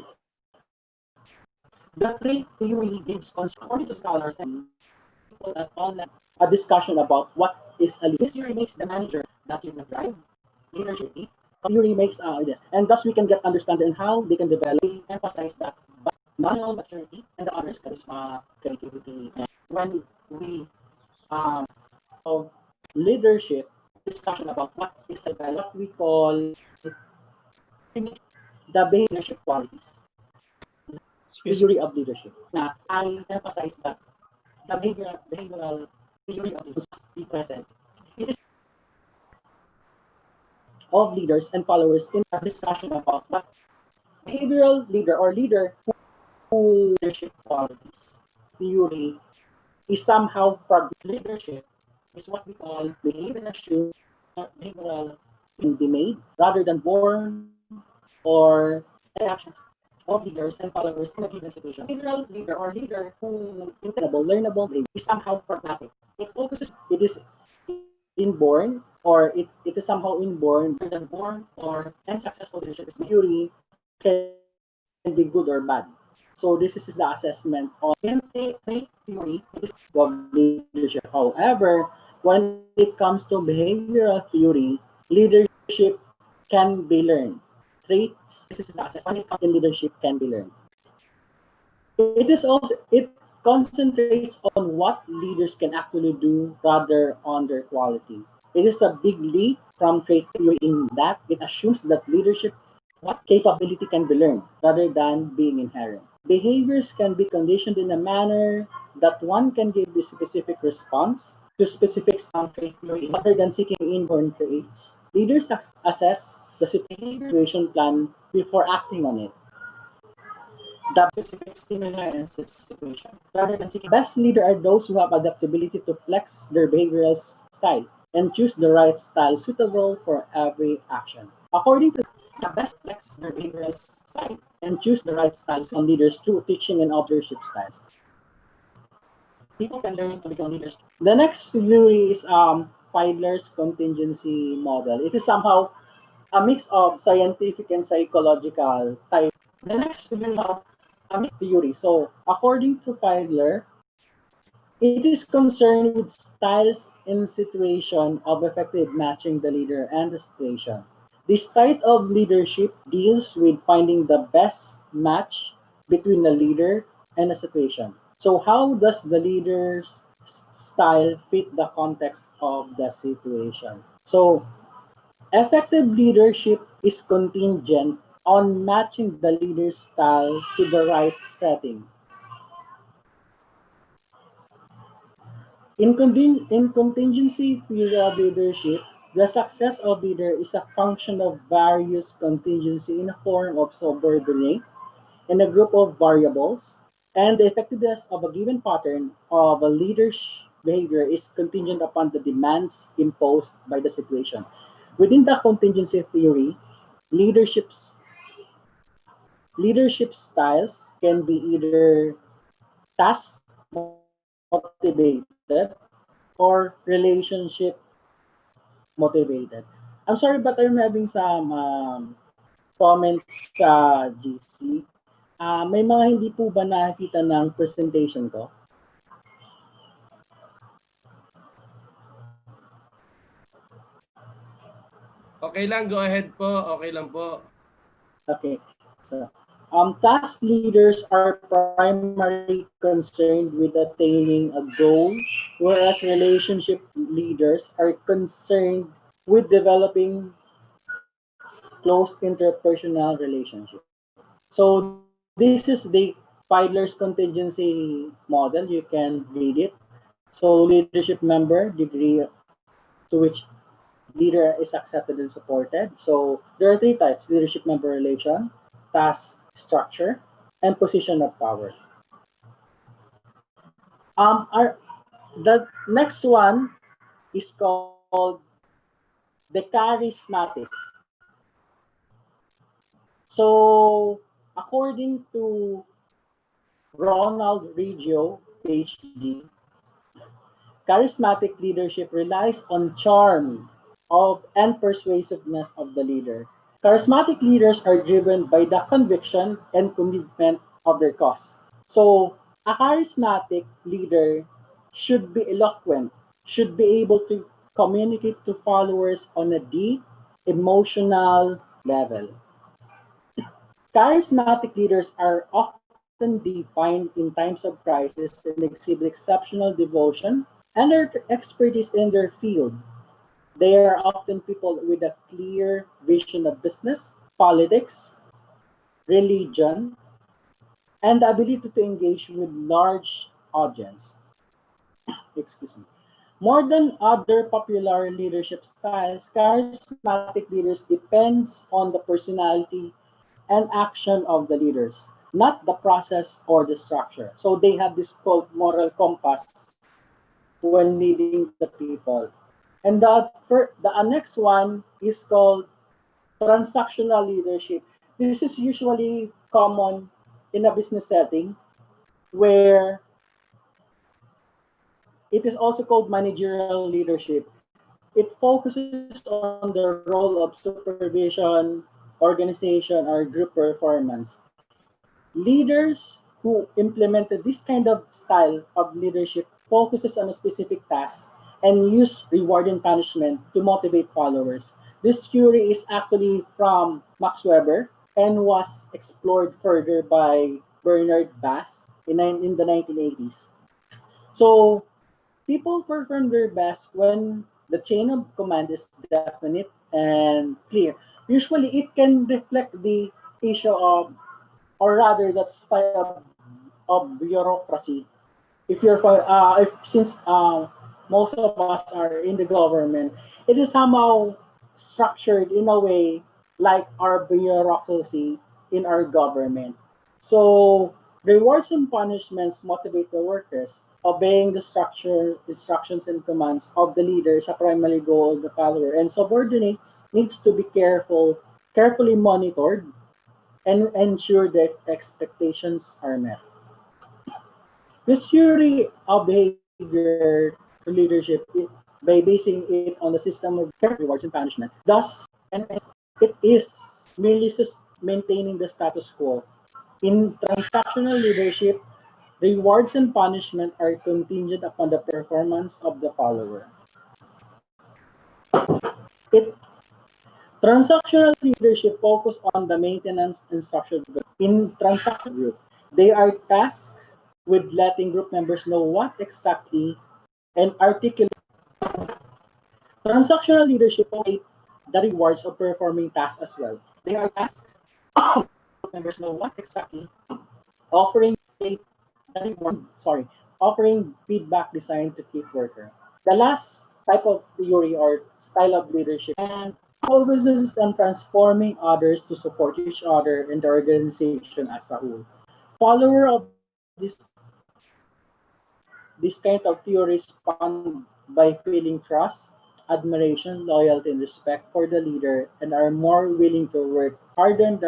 The trait theory gives according to scholars and people at all levels a discussion about what is a leader. This theory makes the manager that you drive leadership. Theory makes this, and thus we can get understanding how they can develop. We emphasize that manual maturity and the others charisma, creativity, and when we of leadership discussion about what is developed, we call the leadership qualities. Theory of leadership. Now, I emphasize that the behavioral theory of leadership must be present. It is of leaders and followers in a discussion about what behavioral leader or leader who leadership qualities. Theory is somehow leadership is what we call behavioral assume behavioral can be made rather than born or actions of leaders and followers in a given situation. Behavioral leader or leader who learnable is somehow pragmatic. It focuses it is inborn or it is somehow inborn rather than born or and successful leadership is theory can be good or bad. So this is the assessment of theory of leadership. However, when it comes to behavioral theory, leadership can be learned. Traits, this is the assessment when it comes to leadership can be learned. It concentrates on what leaders can actually do rather on their quality. It is a big leap from trait theory in that it assumes that leadership what capability can be learned rather than being inherent. Behaviors can be conditioned in a manner that one can give the specific response to specific trait theory rather than seeking inborn traits. Leaders assess the situation plan before acting on it. the specific stimuli and situation. Rather than seeking best leader are those who have adaptability to flex their behavioral style and choose the right style suitable for every action. According to the best flex their behavioral style and choose the right style on leaders through teaching and leadership styles. People can learn to become leaders. The next theory is Feidler's contingency model. It is somehow a mix of scientific and psychological type. The next theory have a mixed theory. So according to Feidler, it is concerned with styles in situation of effective matching the leader and the situation. This type of leadership deals with finding the best match between the leader and the situation. So how does the leader's style fit the context of the situation? So effective leadership is contingent on matching the leader's style to the right setting. In contingency theory of leadership, the success of leader is a function of various contingency in a form of subordinate in a group of variables, and the effectiveness of a given pattern of a leader's behavior is contingent upon the demands imposed by the situation. Within the contingency theory, leadership's leadership styles can be either task motivated or relationship motivated. I'm sorry, but I'm having some comments sa GC. May mga hindi po ba nakikita ng presentation ko? Okay lang, go ahead po. Okay lang po. Okay. So, task leaders are primarily concerned with attaining a goal, whereas relationship leaders are concerned with developing close interpersonal relationship. So this is the Feidler's contingency model. You can read it. So leadership member, degree to which leader is accepted and supported. So there are three types: leadership member relation, task structure, and position of power. The next one is called the charismatic. So according to Ronald Riggio, PhD, charismatic leadership relies on charm of and persuasiveness of the leader. Charismatic leaders are driven by the conviction and commitment of their cause. So, a charismatic leader should be eloquent, should be able to communicate to followers on a deep emotional level. Charismatic leaders are often defined in times of crisis and exhibit exceptional devotion and their expertise in their field. They are often people with a clear vision of business, politics, religion, and the ability to engage with large audience. Excuse me. More than other popular leadership styles, charismatic leaders depends on the personality and action of the leaders, not the process or the structure. So they have this called moral compass when leading the people. And the next one is called transactional leadership. This is usually common in a business setting where it is also called managerial leadership. It focuses on the role of supervision, organization, or group performance. Leaders who implemented this kind of style of leadership focuses on a specific task and use reward and punishment to motivate followers. This theory is actually from Max Weber and was explored further by Bernard Bass in the 1980s. So people perform their best when the chain of command is definite and clear. Usually it can reflect the issue of, or rather that style of bureaucracy. If you're if since most of us are in the government, it is somehow structured in a way like our bureaucracy in our government. So rewards and punishments motivate the workers. Obeying the structure, instructions, and commands of the leader is a primary goal of the follower, and subordinates needs to be carefully monitored, and ensure that expectations are met. This theory of behavior to leadership, by basing it on the system of careful rewards and punishment, thus, and it is merely maintaining the status quo. In transactional leadership, rewards and punishment are contingent upon the performance of the follower. It Transactional leadership focus on the maintenance and structure. In transactional group, they are tasked with letting group members know what exactly and articulate. Transactional leadership focus the rewards of performing tasks as well. They are tasked group members know what exactly, offering the reward, offering feedback designed to keep worker. The last type of theory or style of leadership and focuses on transforming others to support each other and the organization as a whole. Follower of this kind of theory respond by feeling trust, admiration, loyalty, and respect for the leader, and are more willing to work harder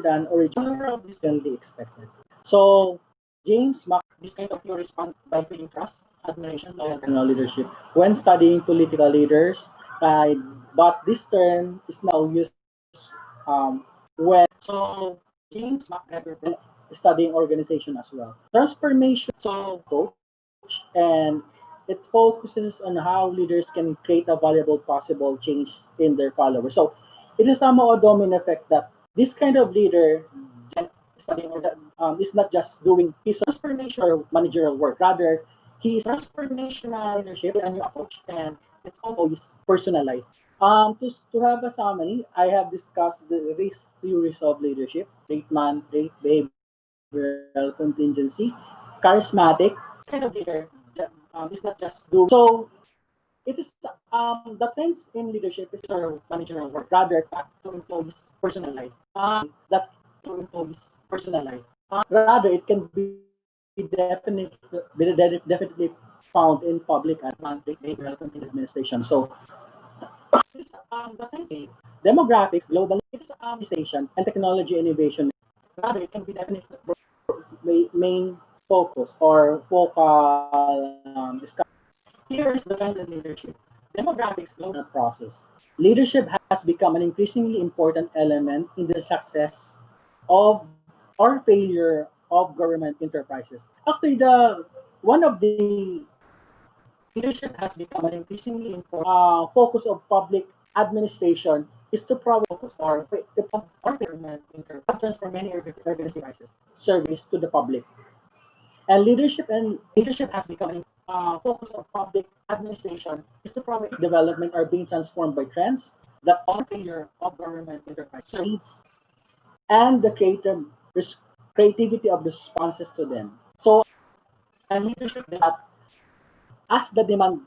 than originally expected. So James Mack, this kind of theory respond by feeling trust, admiration, loyalty, and leadership when studying political leaders. But this term is now used when so James Mack studying organization as well. Transformation so coach and it focuses on how leaders can create a valuable possible change in their followers. So it is somehow a domino effect that this kind of leader studying is not just doing his transformational managerial work, rather he is transformational leadership a new approach and it's always personal life. To have a summary, I have discussed the risk theories of leadership, rate behavioral contingency, charismatic, kind of leader is not just do. So it is the trends in leadership is our managerial work, rather to employees' personal life. That to employees' personal life. Rather, it can be definitely found in public behavioral contingency administration. So the trends demographics, global and technology innovation. Rather, it can be definitely main focus or focal discussion. Here is the trend in leadership. Demographics global process. Leadership has become an increasingly important element in the success of or failure of government enterprises. Actually, the one of the leadership has become an increasingly important focus of public administration is to provide focus or government transfer many organizations service to the public. And leadership has become a focus of public administration is to provide development are being transformed by trends that all failure of government enterprise needs and the creativity of responses to them. So and leadership that as the demand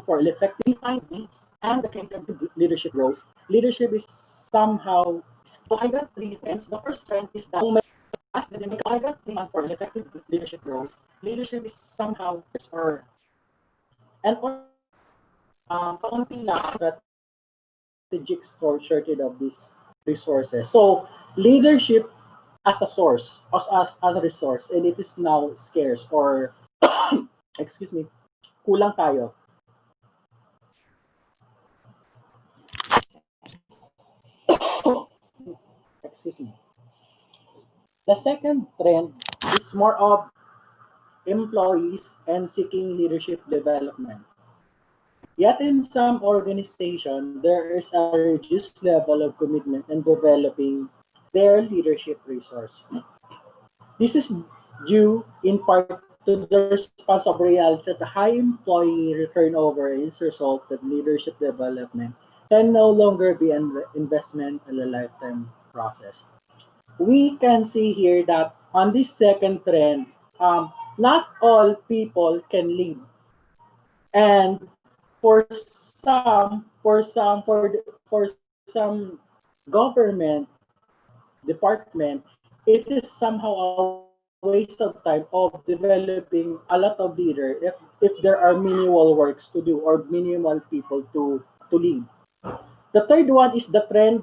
for effective needs and the creative leadership roles, leadership is somehow so I got three trends. The first trend is that as the demand for effective leadership roles, leadership is somehow or and kaunti lang strategic shortage of these resources. So leadership as a source, as a resource, and it is now scarce or excuse me, kulang tayo. Excuse me. The second trend is more of employees and seeking leadership development. Yet in some organizations, there is a reduced level of commitment in developing their leadership resource. This is due in part to the response of reality that the high employee turnover is a result that leadership development can no longer be an investment in a lifetime process. We can see here that on this second trend, not all people can lead, and for some government, department, it is somehow a waste of time of developing a lot of leader if there are minimal works to do or minimal people to lead. The third one is the trend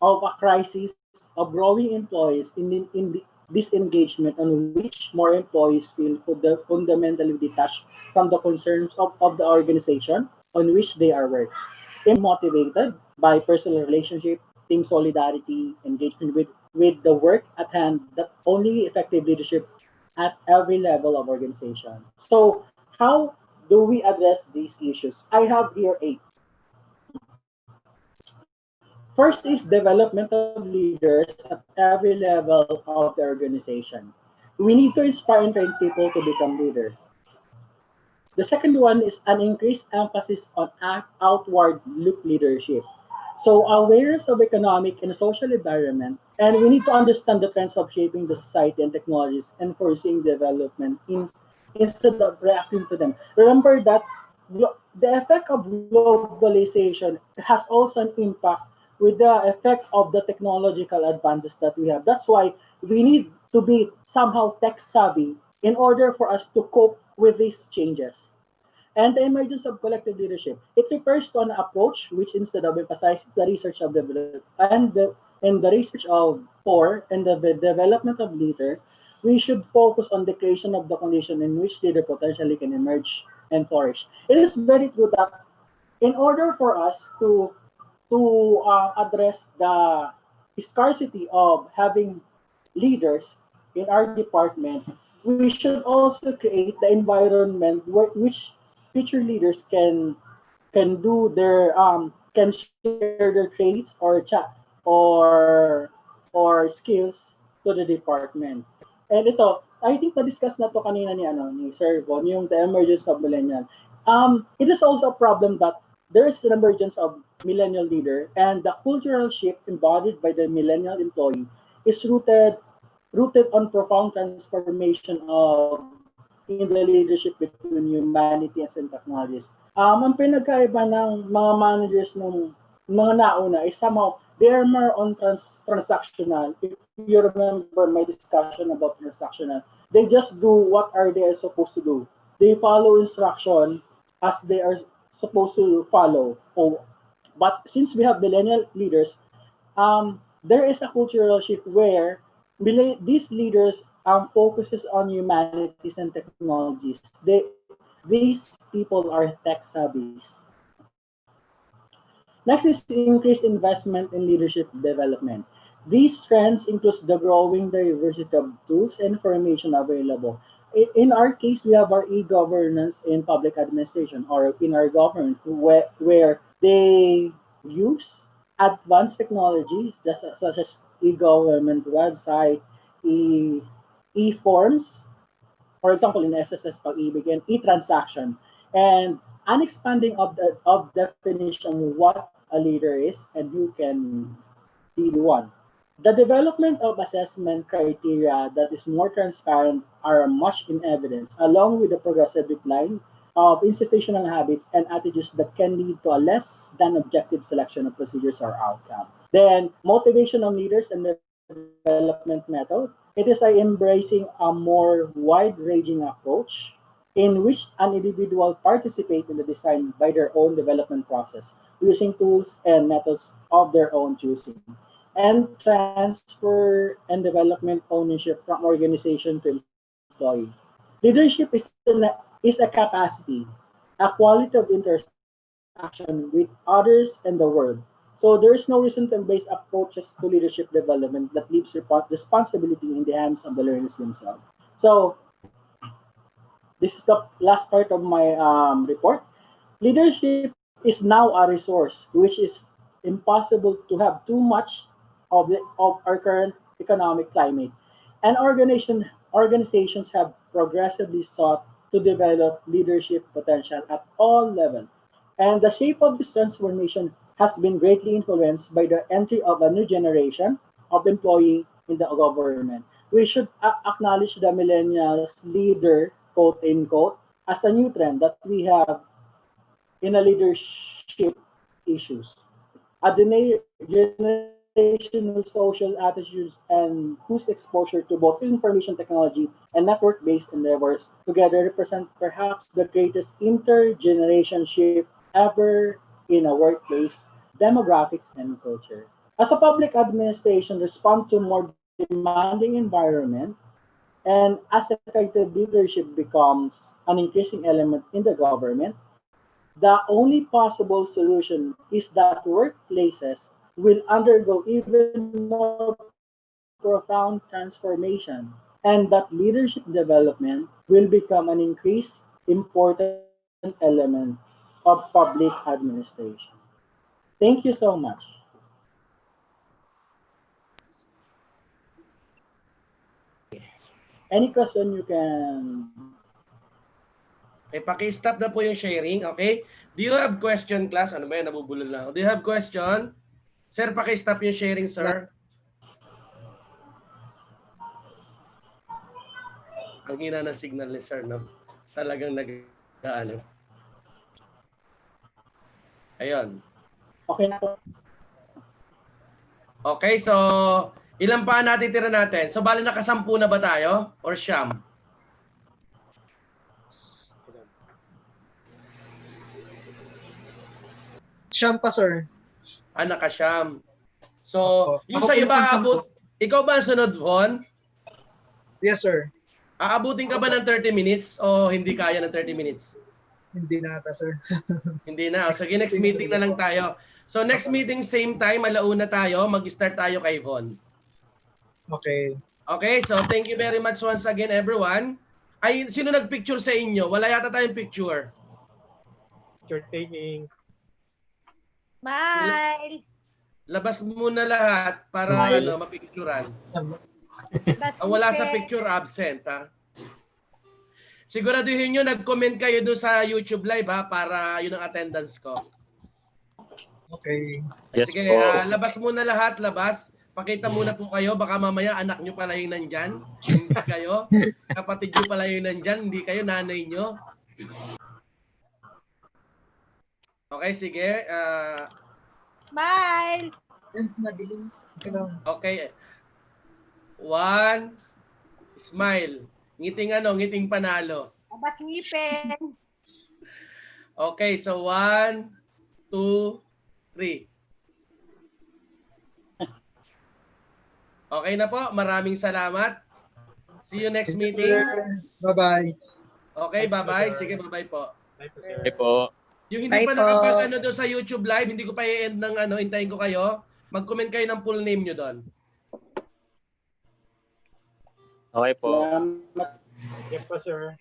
of a crisis of growing employees in the disengagement on which more employees feel fundamentally detached from the concerns of the organization on which they are working. Motivated by personal relationship, team solidarity, engagement with the work at hand that only effective leadership at every level of organization. So how do we address these issues? I have here 8. First is development of leaders at every level of the organization. We need to inspire and train people to become leaders. The second one is an increased emphasis on outward look leadership. So awareness of economic and social environment, and we need to understand the trends of shaping the society and technologies and foreseeing development instead of reacting to them. Remember that the effect of globalization has also an impact with the effect of the technological advances that we have. That's why we need to be somehow tech savvy in order for us to cope with these changes. And the emergence of collective leadership. It refers to an approach which instead of emphasizing the research of and the research of for and the development of leader, we should focus on the creation of the condition in which leader potentially can emerge and flourish. It is very true that in order for us to address the scarcity of having leaders in our department, we should also create the environment which future leaders can do their can share their traits or chat or skills to the department. And ito, I think na-discuss na to kanina ni Sir Von, yung the emergence of millennial. It is also a problem that there is the emergence of millennial leader, and the cultural shift embodied by the millennial employee is rooted on profound transformation of in the leadership between humanities and technologies. Ang pinagkaiba ng mga managers ng mga nauna is somehow they are more on transactional. If you remember my discussion about transactional, they just do what are they supposed to do. They follow instruction as they are supposed to follow. Oh, but since we have millennial leaders, there is a cultural shift where these leaders focuses on humanities and technologies. These people are tech savvies. Next is increased investment in leadership development. These trends include the growing diversity of tools and information available. In our case, we have our e-governance in public administration or in our government where they use advanced technologies such as e-government website, e-forms, for example, in SSS pag-ibig and e-transaction, and an expanding of definition of what a leader is and who can be the one. The development of assessment criteria that is more transparent are much in evidence, along with the progressive decline of institutional habits and attitudes that can lead to a less than objective selection of procedures or outcome. Then, motivation of leaders and development method. It is embracing a more wide-ranging approach in which an individual participate in the design by their own development process, using tools and methods of their own choosing, and transfer and development ownership from organization to employee. Leadership is a capacity, a quality of interaction with others and the world. So there is no reason to embrace approaches to leadership development that leaves responsibility in the hands of the learners themselves. So this is the last part of my report. Leadership is now a resource which is impossible to have too much of our current economic climate. And organizations have progressively sought to develop leadership potential at all levels. And the shape of this transformation has been greatly influenced by the entry of a new generation of employee in the government. We should acknowledge the millennials leader, quote unquote, as a new trend that we have in a leadership issues. A generation generation whose social attitudes and whose exposure to both information technology and network-based endeavors together represent perhaps the greatest intergeneration shift ever in a workplace, demographics, and culture. As a public administration respond to more demanding environment, and as effective leadership becomes an increasing element in the government, the only possible solution is that workplaces will undergo even more profound transformation and that leadership development will become an increased important element of public administration. Thank you so much. Any question you can. Okay, paki-stop na po yung sharing, okay? Do you have question, class? Ano ba yan? Nabubulol lang. Do you have question? Sir, paki-stop yung sharing, sir. Ang hina ng signal ni sir, no? Talagang nag-ano. Ayun. Okay na po. Okay, so ilan pa natin tira natin? So bali nakasampu na ba tayo? Or siyam? Siyam pa, sir. Nakasyam. So, Opo. yung Ako sa po iba, nakasampu. ikaw ba ang sunod, Von? Yes, sir. Aabutin ka ba ng 30 minutes o hindi kaya ng 30 minutes? Hindi na ata, sir. Hindi na. O, sige, next meeting na lang tayo. So, next meeting, same time, alauna tayo. Mag-start tayo kay Von. Okay. Okay, so thank you very much once again, everyone. Ay, sino nagpicture sa inyo? Wala yata tayong picture. Picture taking. Smile. Labas muna lahat para Smile. mapicturean. Bas Ang wala sa ngipin. picture, absent, ha? Siguraduhin nyo, nag-comment kayo doon sa YouTube live, ha? Para yun ang attendance ko. Okay. Ay, Yes sige, po. labas muna lahat, labas. Pakita muna po kayo. Baka mamaya anak nyo pala yung nandyan. Hindi kayo. Kapatid nyo pala yung nandyan. Hindi kayo, nanay nyo. Okay, sige. Smile. Okay. One. Smile. Ngiting panalo. Bas ngipin. Okay, so 1, 2, 3. Okay na po. Maraming salamat. See you next meeting. Bye-bye. Okay, bye-bye. Sige, bye-bye po. Bye po, sir. Bye po. Yung hindi Bye pa po. nakapag doon sa YouTube live, hindi ko pa i-end ng hintayin ko kayo. Mag-comment kayo ng full name nyo doon. Okay po. Salamat Yes po, sir.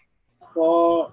po.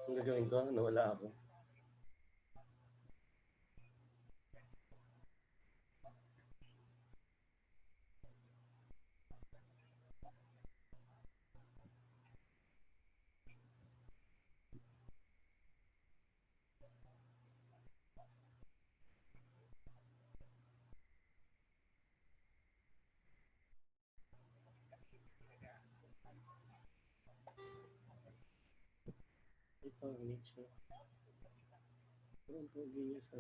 Ang gagawin ko, nawala ako. Ito, niche. Ang pogi niya sa